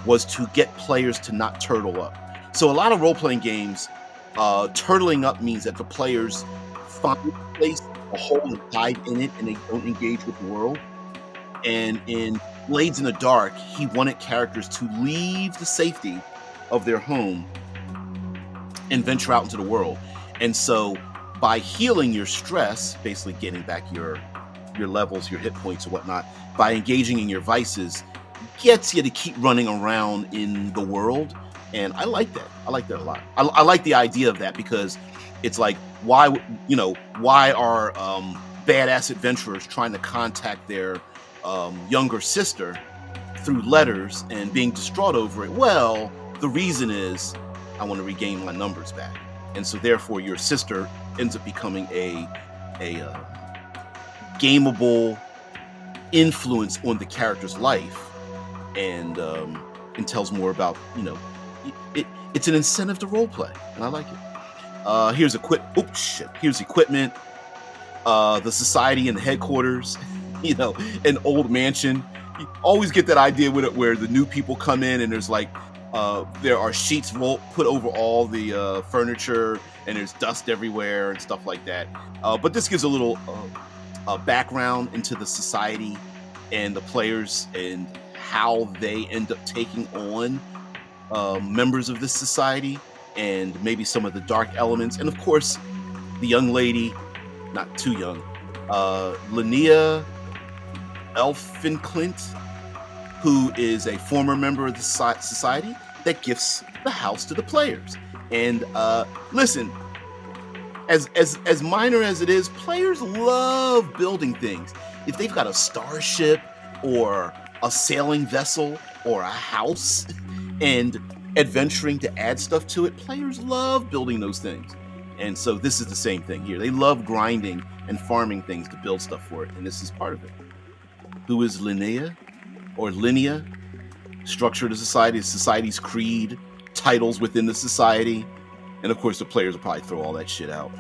was to get players to not turtle up. So a lot of role-playing games, turtling up means that the players find a place, a hole, and hide in it, and they don't engage with the world. And in Blades in the Dark, he wanted characters to leave the safety of their home and venture out into the world. And so by healing your stress, basically getting back your levels, your hit points and whatnot, by engaging in your vices, gets you to keep running around in the world. And I like that. I like that a lot. I like the idea of that, because it's like, why are badass adventurers trying to contact their younger sister through letters and being distraught over it? Well, the reason is I want to regain my numbers back. And so therefore your sister ends up becoming a gameable influence on the character's life, and tells more about, it's an incentive to role play, and I like it. Here's equipment. The society and the headquarters, an old mansion. You always get that idea with it, where the new people come in and there's like there are sheets put over all the furniture, and there's dust everywhere and stuff like that. But this gives a little background into the society and the players and how they end up taking on members of this society, and maybe some of the dark elements. And of course, the young lady, not too young, Linnea Elfinclint, who is a former member of the society that gifts the house to the players. And listen, as minor as it is, players love building things. If they've got a starship or a sailing vessel or a house and adventuring to add stuff to it, players love building those things. And so this is the same thing here. They love grinding and farming things to build stuff for it, and this is part of it. Who is Linnea, or Linnea? Structure of the society, the society's creed, titles within the society, and of course the players will probably throw all that shit out.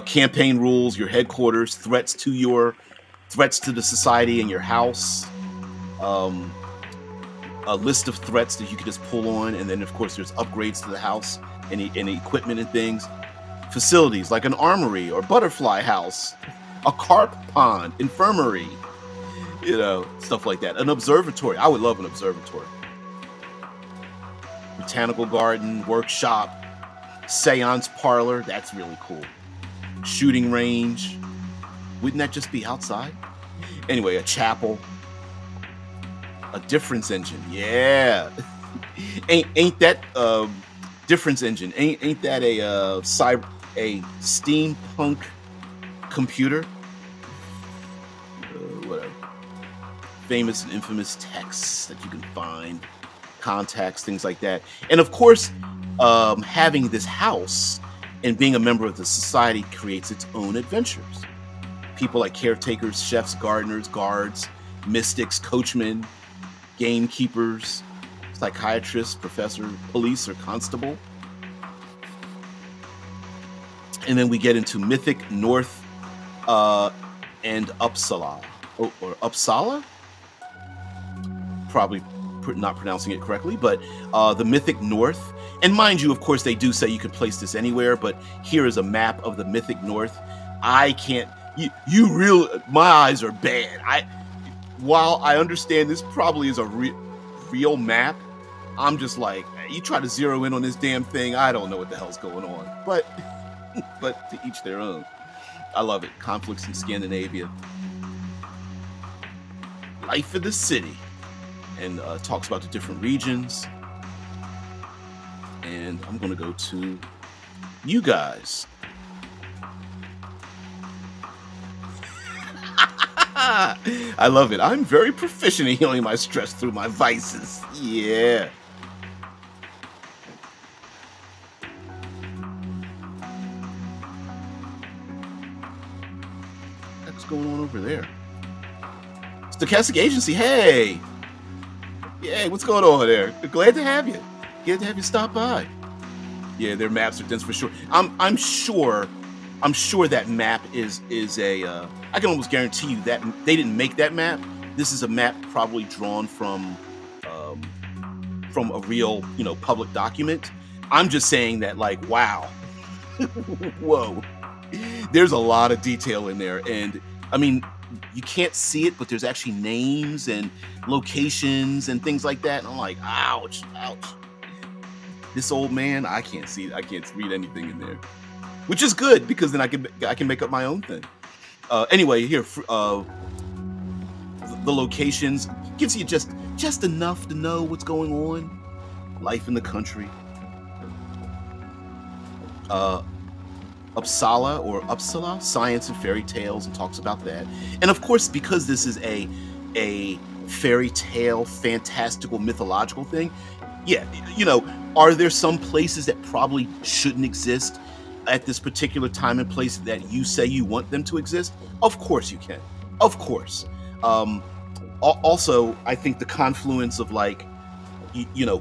Campaign rules, your headquarters, threats to the society and your house, a list of threats that you can just pull on, and then of course there's upgrades to the house and equipment and things. Facilities like an armory or butterfly house, a carp pond, infirmary, stuff like that. An observatory. I would love an observatory. Botanical garden, workshop, Seance parlor, that's really cool. Shooting range, wouldn't that just be outside? Anyway, a chapel, a difference engine, yeah. ain't that difference engine? Ain't that a steampunk computer? Whatever. Famous and infamous texts that you can find, contacts, things like that. And of course, having this house and being a member of the society creates its own adventures. People like caretakers, chefs, gardeners, guards, mystics, coachmen, gamekeepers, psychiatrists, professor, police, or constable. And then we get into Mythic North and Uppsala. Or Uppsala? Probably not pronouncing it correctly, but the Mythic North. And mind you, of course, they do say you can place this anywhere, but here is a map of the Mythic North. I can't, my eyes are bad. While I understand this probably is a real map, I'm just like, you try to zero in on this damn thing, I don't know what the hell's going on. But to each their own. I love it. Conflicts in Scandinavia. Life in the city. And talks about the different regions. And I'm going to go to you guys. I love it. I'm very proficient in healing my stress through my vices. Yeah. What's going on over there? Stochastic Agency. Hey. Yeah, what's going on there? Glad to have you. Glad to have you stop by. Yeah, their maps are dense for sure. I'm sure that map is a. I can almost guarantee you that they didn't make that map. This is a map probably drawn from a real, public document. I'm just saying that, like, wow, whoa, there's a lot of detail in there, and I mean, you can't see it, but there's actually names and locations and things like that. And I'm like, ouch. This old man, I can't see it. I can't read anything in there, which is good because then I can make up my own thing. Anyway, here the locations gives you just enough to know what's going on. Life in the country. Uppsala, science and fairy tales, and talks about that. And of course, because this is a fairy tale, fantastical, mythological thing, yeah, are there some places that probably shouldn't exist at this particular time and place that you say you want them to exist? Of course you can. Of course. Also, I think the confluence of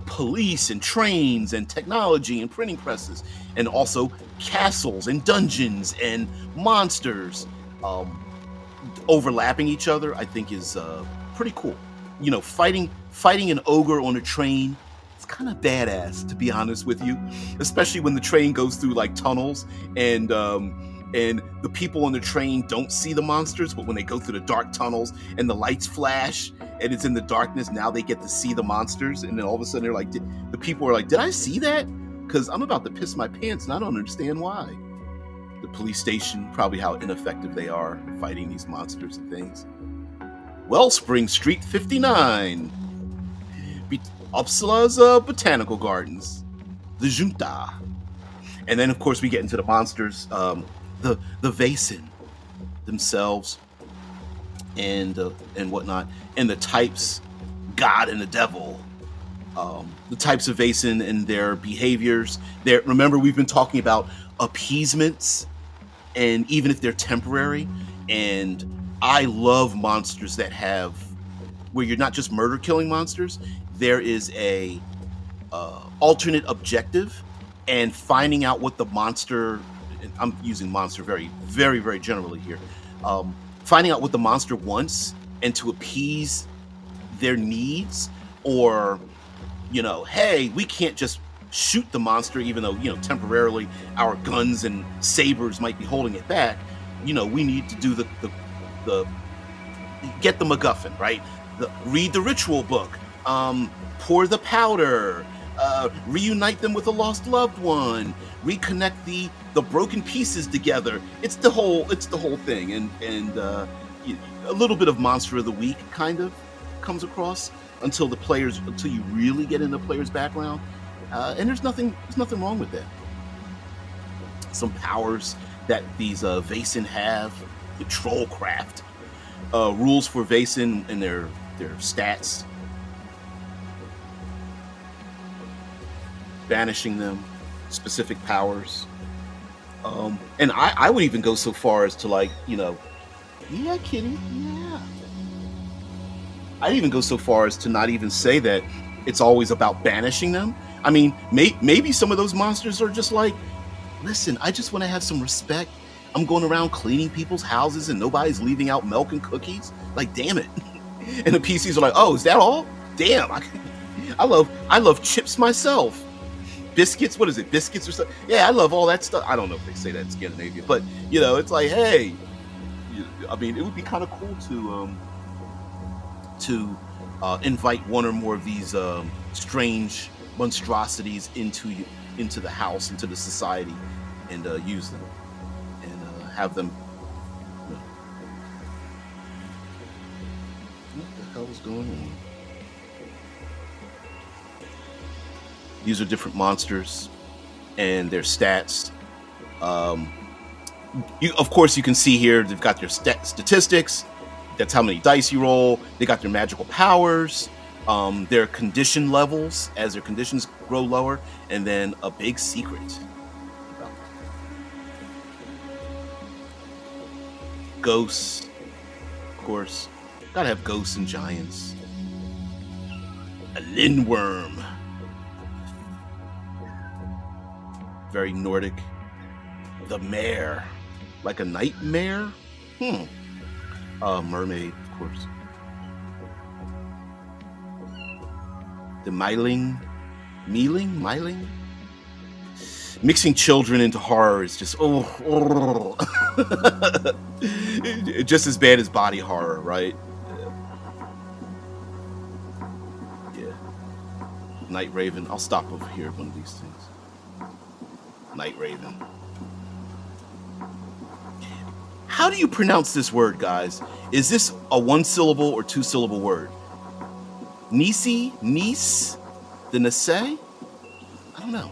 police and trains and technology and printing presses, and also castles and dungeons and monsters overlapping each other, I think is pretty cool. Fighting an ogre on a train, it's kind of badass, to be honest with you, especially when the train goes through like tunnels and the people on the train don't see the monsters, but when they go through the dark tunnels and the lights flash and it's in the darkness, now they get to see the monsters, and then all of a sudden they're like, the people are like, did I see that? Because I'm about to piss my pants and I don't understand why. The police station, probably how ineffective they are fighting these monsters and things. Wellspring Street 59. Uppsala's Botanical Gardens. The Junta. And then, of course, we get into the monsters, the VAESEN themselves, and whatnot, and the types, God and the Devil. The types of VAESEN and their behaviors. Remember, we've been talking about appeasements, and even if they're temporary. And I love monsters that have, where you're not just murder killing monsters. There is a alternate objective, and finding out what the monster, and I'm using monster very, very, very generally here, finding out what the monster wants and to appease their needs, or, hey, we can't just shoot the monster, even though, temporarily our guns and sabers might be holding it back. We need to do the get the MacGuffin, right? Read the ritual book, pour the powder, reunite them with a lost loved one, reconnect the broken pieces together. It's the whole thing, and a little bit of monster of the week kind of comes across until you really get into the player's background, and there's nothing wrong with that. Some powers that these VAESEN have, the trollcraft, rules for VAESEN and their stats, banishing them, specific powers, and I would even go so far as to, like, yeah, kitty, yeah. I'd even go so far as to not even say that it's always about banishing them. I mean, maybe some of those monsters are just like, listen, I just want to have some respect. I'm going around cleaning people's houses and nobody's leaving out milk and cookies. Like, damn it. And the PCs are like, oh, is that all? Damn, I love chips myself. Biscuits, what is it? Biscuits or something? Yeah, I love all that stuff. I don't know if they say that in Scandinavia, but it's like, hey, I mean, it would be kind of cool to invite one or more of these strange monstrosities into the house, into the society, and use them and have them. What the hell is going on? These are different monsters and their stats. Of course, you can see here they've got their statistics. That's how many dice you roll. They got their magical powers, their condition levels as their conditions grow lower, and then a big secret. Ghosts, of course. Gotta have ghosts and giants. A lindworm. Very Nordic. The mare. Like a nightmare? Mermaid, of course. The myling. Mixing children into horror is just just as bad as body horror, right? Yeah. Night Raven. I'll stop over here at one of these things. Night Raven. How do you pronounce this word, guys? Is this a 1-syllable or 2-syllable word? Nisi? Nice? The Nase? I don't know.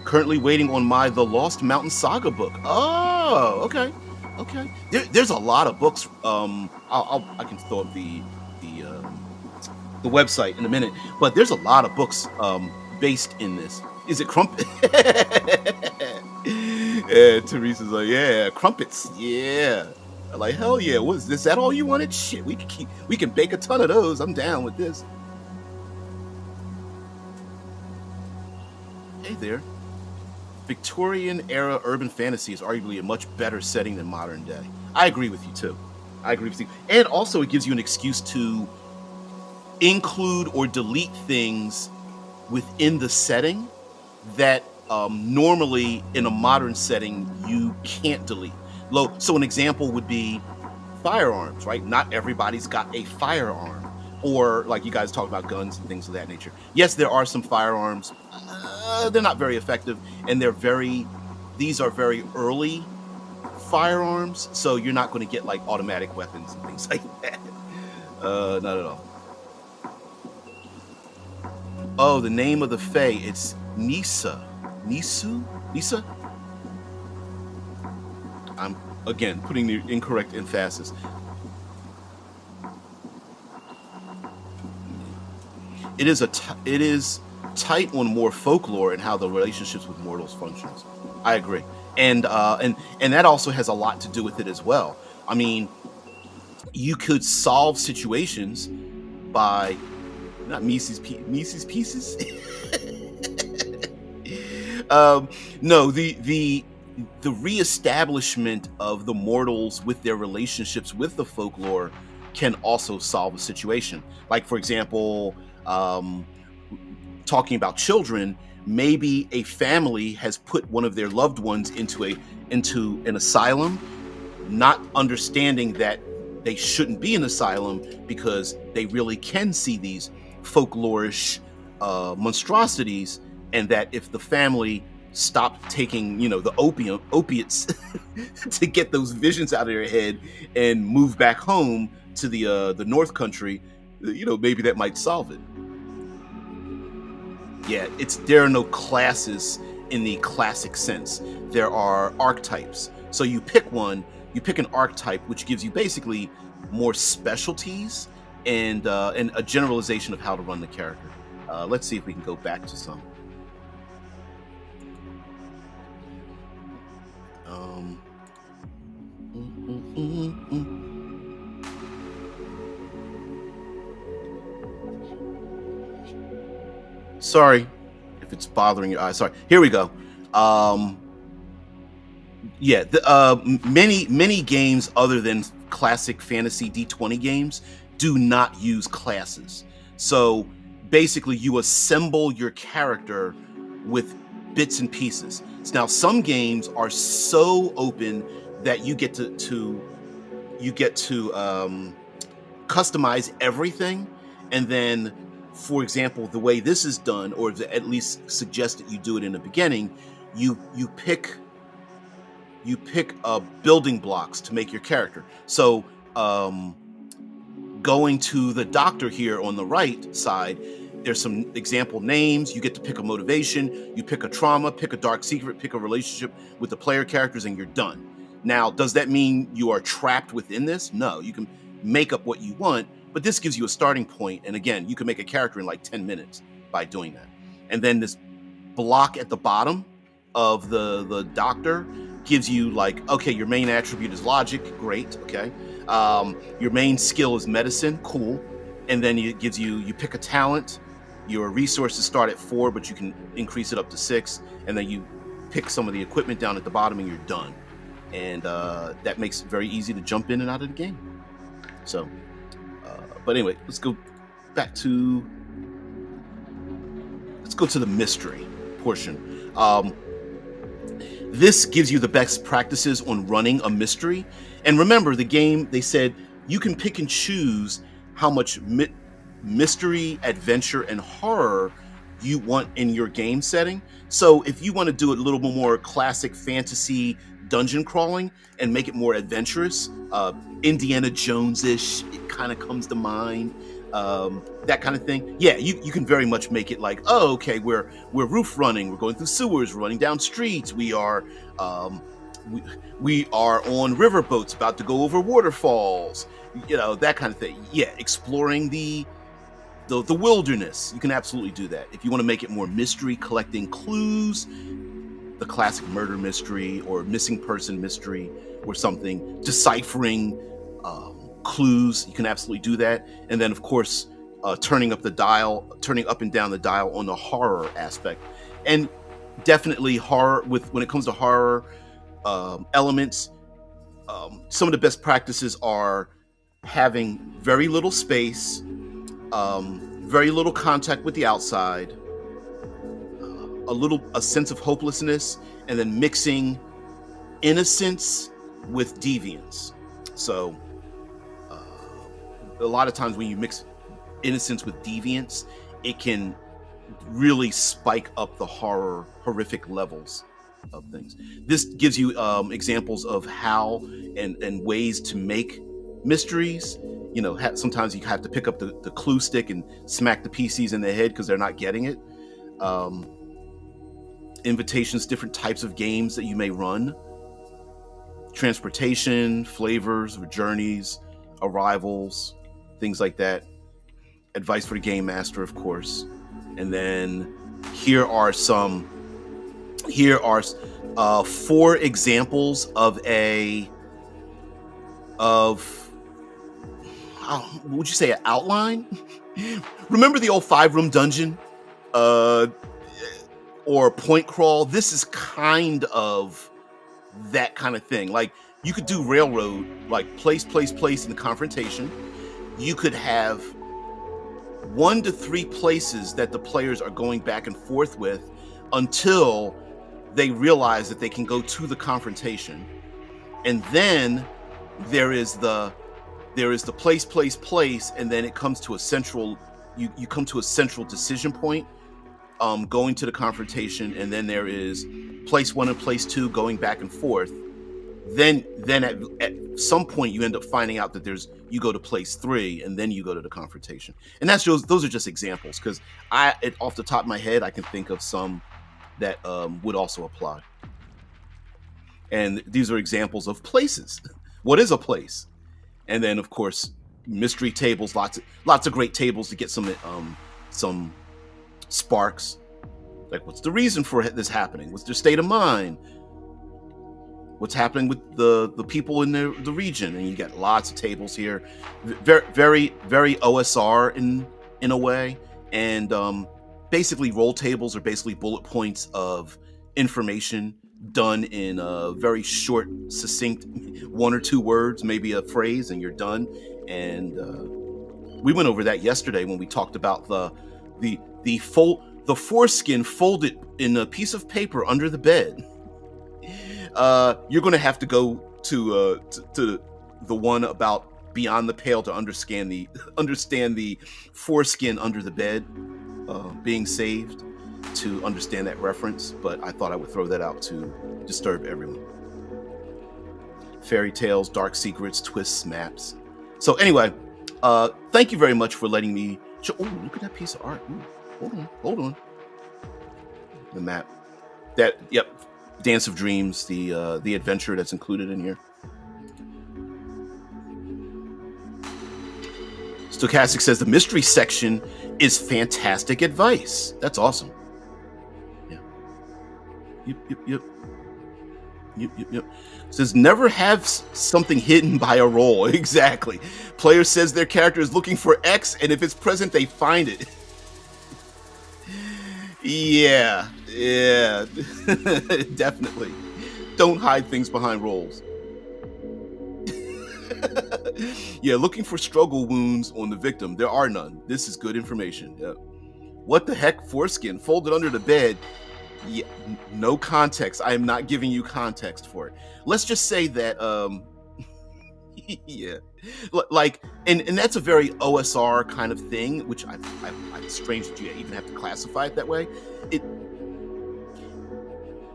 Currently waiting on the Lost Mountain Saga book. Oh, okay. There's a lot of books. I can throw up the website in a minute, but there's a lot of books based in this. Is it crumpet? Yeah, Teresa's like, yeah, crumpets. Yeah. I'm like, hell yeah. What is this? Is that all you wanted? Shit, we can bake a ton of those. I'm down with this. Hey there. Victorian era urban fantasy is arguably a much better setting than modern day. I agree with you too. And also it gives you an excuse to include or delete things within the setting that normally in a modern setting you can't delete. So an example would be firearms, right? Not everybody's got a firearm. Or like you guys talk about guns and things of that nature. Yes, there are some firearms. They're not very effective, and these are very early firearms, so you're not going to get like automatic weapons and things like that. Not at all. Oh, the name of the Fae, it's Nisa. Nisa? I'm, again, putting the incorrect emphasis. It is tight on more folklore and how the relationships with mortals functions. I agree. And that also has a lot to do with it as well. I mean, you could solve situations by not Mises pieces. No, the reestablishment of the mortals with their relationships with the folklore can also solve a situation. Like, for example, talking about children, maybe a family has put one of their loved ones into an asylum, not understanding that they shouldn't be an asylum because they really can see these folklorish monstrosities, and that if the family stopped taking, the opiates to get those visions out of their head and move back home to the North Country, maybe that might solve it. Yeah, there are no classes in the classic sense. There are archetypes. So you pick one, you pick an archetype, which gives you basically more specialties and a generalization of how to run the character. Let's see if we can go back to some. Sorry if it's bothering your eyes. Sorry. Here we go. Many games other than classic fantasy D20 games do not use classes. So basically you assemble your character with bits and pieces. Now some games are so open that you get to customize everything, and then, for example, the way this is done, or at least suggest that you do it in the beginning, you pick building blocks to make your character. So going to the doctor here on the right side, there's some example names. You get to pick a motivation, you pick a trauma, pick a dark secret, pick a relationship with the player characters, and you're done. Now, does that mean you are trapped within this? No, you can make up what you want, but this gives you a starting point. And again, you can make a character in like 10 minutes by doing that. And then this block at the bottom of the doctor gives you like, okay, your main attribute is logic, great, okay. Your main skill is medicine, cool. And then it gives you pick a talent. Your resources start at 4, but you can increase it up to 6. And then you pick some of the equipment down at the bottom and you're done. And that makes it very easy to jump in and out of the game. So, but anyway, let's go to the mystery portion. This gives you the best practices on running a mystery. And remember, the game, they said you can pick and choose how much mystery, adventure, and horror you want in your game setting. So if you want to do it a little bit more classic fantasy dungeon crawling and make it more adventurous, Indiana Jones-ish, it kind of comes to mind, that kind of thing. Yeah, you can very much make it like, oh, okay, we're roof running, we're going through sewers, we're running down streets, we are on river boats about to go over waterfalls, that kind of thing. Yeah, exploring the wilderness. You can absolutely do that. If you want to make it more mystery, collecting clues, the classic murder mystery or missing person mystery or something, deciphering clues, you can absolutely do that. And then, of course, turning up and down the dial on the horror aspect. And definitely horror, when it comes to horror elements, some of the best practices are having very little space, very little contact with the outside, a sense of hopelessness, and then mixing innocence with deviance. So a lot of times when you mix innocence with deviance, it can really spike up the horrific levels of things. This gives you examples of how and ways to make mysteries. Sometimes you have to pick up the clue stick and smack the PCs in the head because they're not getting it. Invitations, different types of games that you may run. Transportation, flavors, journeys, arrivals, things like that. Advice for the game master, of course. And then here are 4 examples of would you say an outline? Remember the old 5-room dungeon? Or point crawl? This is kind of that kind of thing. Like, you could do railroad, like place in the confrontation. You could have 1 to 3 places that the players are going back and forth with until they realize that they can go to the confrontation. And then there is the there is the place, and then it comes to a central. You come to a central decision point, going to the confrontation, and then there is place 1 and place 2 going back and forth. Then at some point you end up finding out that you go to place 3, and then you go to the confrontation. And those are just examples, because off the top of my head I can think of some that would also apply. And these are examples of places. What is a place? And then of course mystery tables, lots of great tables to get some sparks. Like, what's the reason for this happening? What's their state of mind? What's happening with the people in the region? And you get lots of tables here, very very very OSR in a way. And basically roll tables are basically bullet points of information done in a very short, succinct 1 or 2 words, maybe a phrase, and you're done. And we went over that yesterday when we talked about the foreskin folded in a piece of paper under the bed. You're going to have to go to the one about beyond the pale to understand the foreskin under the bed being saved, to understand that reference. But I thought I would throw that out to disturb everyone. Fairy tales, dark secrets, twists, maps. So anyway, thank you very much for letting me show. Oh, look at that piece of art. Ooh, hold on. The map. Yep. Dance of Dreams, the adventure that's included in here. Stochastic says the mystery section is fantastic advice. That's awesome. Yeah. Yep. Says never have something hidden by a roll. Exactly. Player says their character is looking for X, and if it's present, they find it. Yeah, definitely. Don't hide things behind rolls. Yeah, looking for struggle wounds on the victim. There are none. This is good information. Yep. What the heck? Foreskin folded under the bed. Yeah, no context. I am not giving you context for it. Let's just say that, yeah, like, and that's a very OSR kind of thing, which I'm strange that you even have to classify it that way.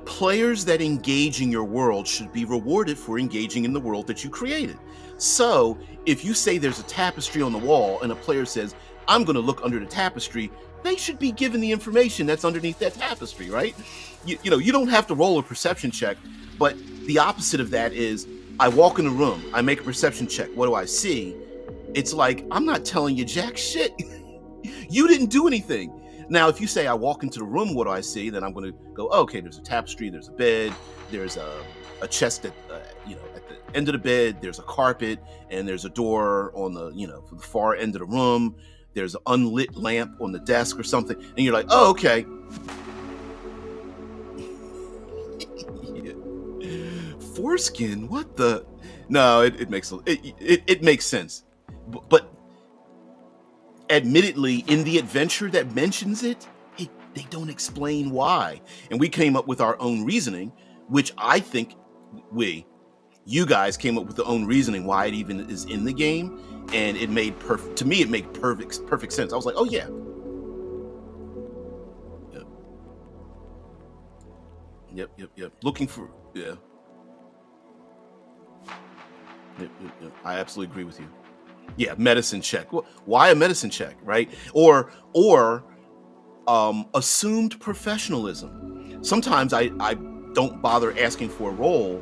Players that engage in your world should be rewarded for engaging in the world that you created. So if you say there's a tapestry on the wall and a player says, I'm going to look under the tapestry, they should be given the information that's underneath that tapestry, right? You know, you don't have to roll a perception check, but the opposite of that is, I walk in the room, I make a perception check. What do I see? It's like, I'm not telling you jack shit. You didn't do anything. Now, if you say I walk into the room, what do I see? Then I'm going to go, oh, okay, there's a tapestry, there's a bed, there's a chest at the end of the bed, there's a carpet, and there's a door on for the far end of the room. There's an unlit lamp on the desk or something, and you're like, oh, okay. Yeah. Foreskin? What the? No, it makes sense, but admittedly, in the adventure that mentions it, they don't explain why, and we came up with our own reasoning, which I think you guys came up with the own reasoning why it even is in the game. And it made perfect sense. I was like, oh yeah. Yep. Looking for Yep. I absolutely agree with you. Yeah, medicine check. Well, why a medicine check, right? Or assumed professionalism. Sometimes I don't bother asking for a roll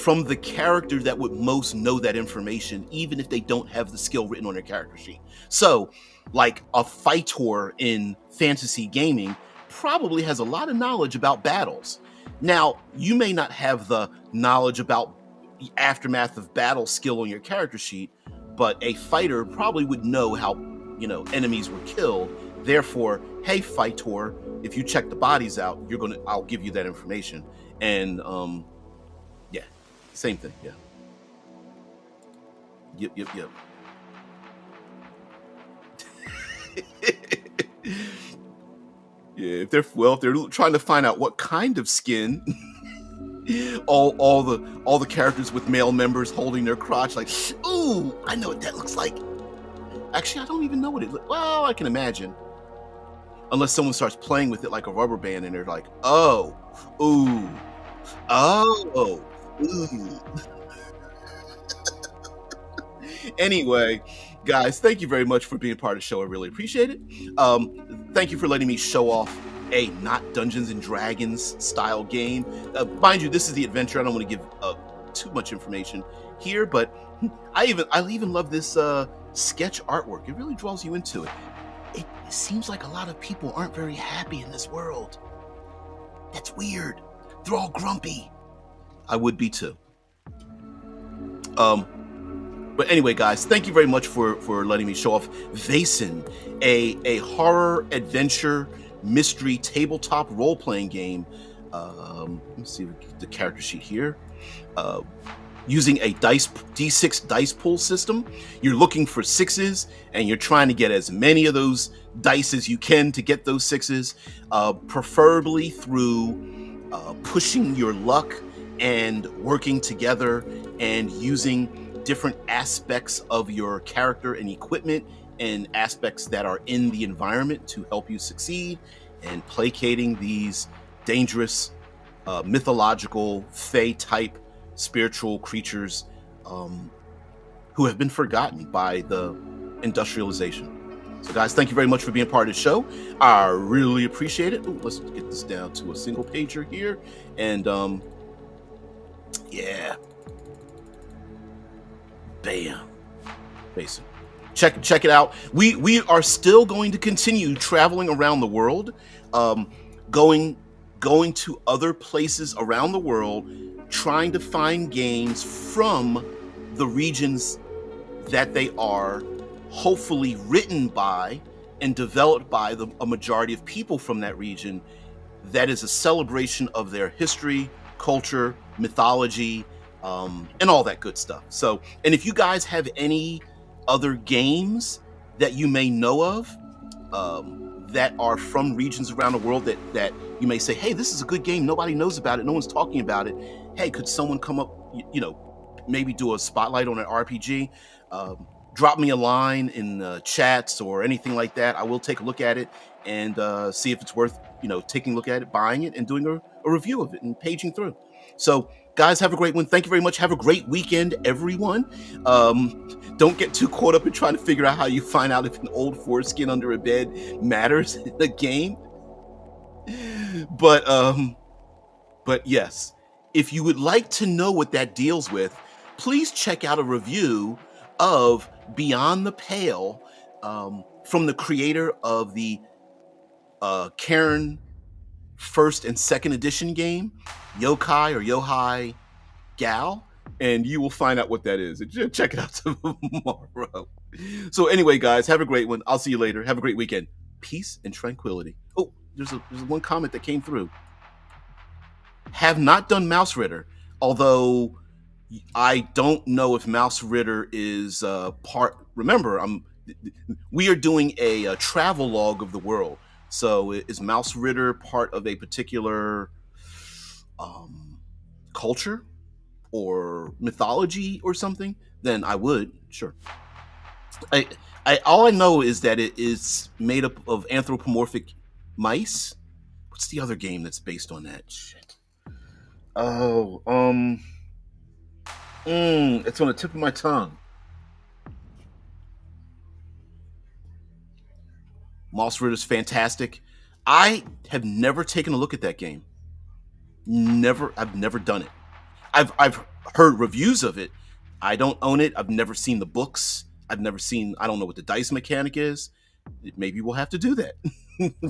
from the character that would most know that information, even if they don't have the skill written on their character sheet. So, like a fighter in fantasy gaming probably has a lot of knowledge about battles. Now, you may not have the knowledge about the aftermath of battle skill on your character sheet, but a fighter probably would know how, enemies were killed. Therefore, hey, fighter, if you check the bodies out, I'll give you that information. And, yeah. Same thing, yeah. Yep. Yeah, if they're trying to find out what kind of skin, all the characters with male members holding their crotch, like, ooh, Ooh, I know what that looks like. Actually, I don't even know what it looks. Well, I can imagine. Unless someone starts playing with it like a rubber band and they're like, oh, ooh, oh, ooh. Anyway, guys, thank you very much for being part of the show. I really appreciate it. Thank you for letting me show off a not Dungeons and Dragons style game. Mind you, this is the adventure. I don't want to give too much information here, but I even love this sketch artwork. It really draws you into it. It seems like a lot of people aren't very happy in this world. That's weird. They're all grumpy. I would be too. But anyway, guys, thank you very much for letting me show off VAESEN, a horror adventure mystery tabletop role-playing game. Let's see the character sheet here. Using a D6 dice pool system. You're looking for sixes, and you're trying to get as many of those dice as you can to get those sixes, preferably through pushing your luck and working together and using different aspects of your character and equipment and aspects that are in the environment to help you succeed, and placating these dangerous mythological fae type spiritual creatures who have been forgotten by the industrialization. So guys, thank you very much for being part of the show. I really appreciate it. Ooh, let's get this down to a single pager here. And yeah. Bam. VAESEN. Check it out. We are still going to continue traveling around the world, going to other places around the world, trying to find games from the regions that they are, hopefully written by and developed by a majority of people from that region, that is a celebration of their history, culture, mythology, and all that good stuff. So, and if you guys have any other games that you may know of that are from regions around the world that you may say, hey, this is a good game, nobody knows about it, no one's talking about it, hey, could someone come up, maybe do a spotlight on an RPG, drop me a line in chats or anything like that. I will take a look at it and see if it's worth taking a look at it, buying it, and doing a review of it and paging through. So guys, have a great one. Thank you very much. Have a great weekend, everyone. Don't get too caught up in trying to figure out how you find out if an old foreskin under a bed matters in the game. But yes, if you would like to know what that deals with, please check out a review of Beyond the Pale from the creator of the Karen first and second edition game, Yokai or Yohai Gal, and you will find out what that is. Check it out tomorrow. So anyway, guys, have a great one. I'll see you later. Have a great weekend. Peace and tranquility. Oh, there's one comment that came through. Have not done Mouse Ritter, although I don't know if Mouse Ritter is part. Remember, we are doing a travel log of the world. So is Mouse Ritter part of a particular culture or mythology or something? Then I would, sure. All I know is that it is made up of anthropomorphic mice. What's the other game that's based on that? Shit. Oh, it's on the tip of my tongue. Mouse Ritter's fantastic. I have never taken a look at that game. I've never done it. I've heard reviews of it. I don't own it. I've never seen the books. I don't know what the dice mechanic is. Maybe we'll have to do that.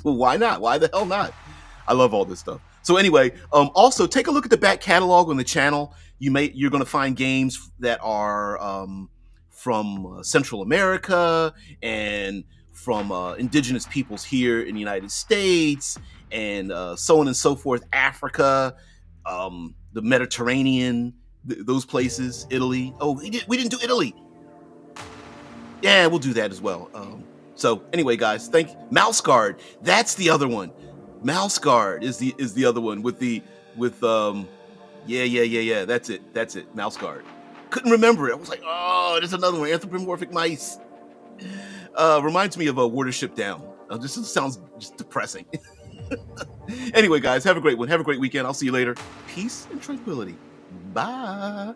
Why not? Why the hell not? I love all this stuff. So anyway, also take a look at the back catalog on the channel. You're going to find games that are from Central America and from indigenous peoples here in the United States, and so on and so forth, Africa, the Mediterranean, those places, Italy. Oh, we didn't do Italy. Yeah, we'll do that as well. So anyway, guys, Mouse Guard. That's the other one. Mouse Guard is the other one with yeah. That's it. Mouse Guard. Couldn't remember it. I was like, oh, there's another one, anthropomorphic mice. Reminds me of a Watership Down. This sounds just depressing. Anyway, guys, have a great one. Have a great weekend. I'll see you later. Peace and tranquility. Bye.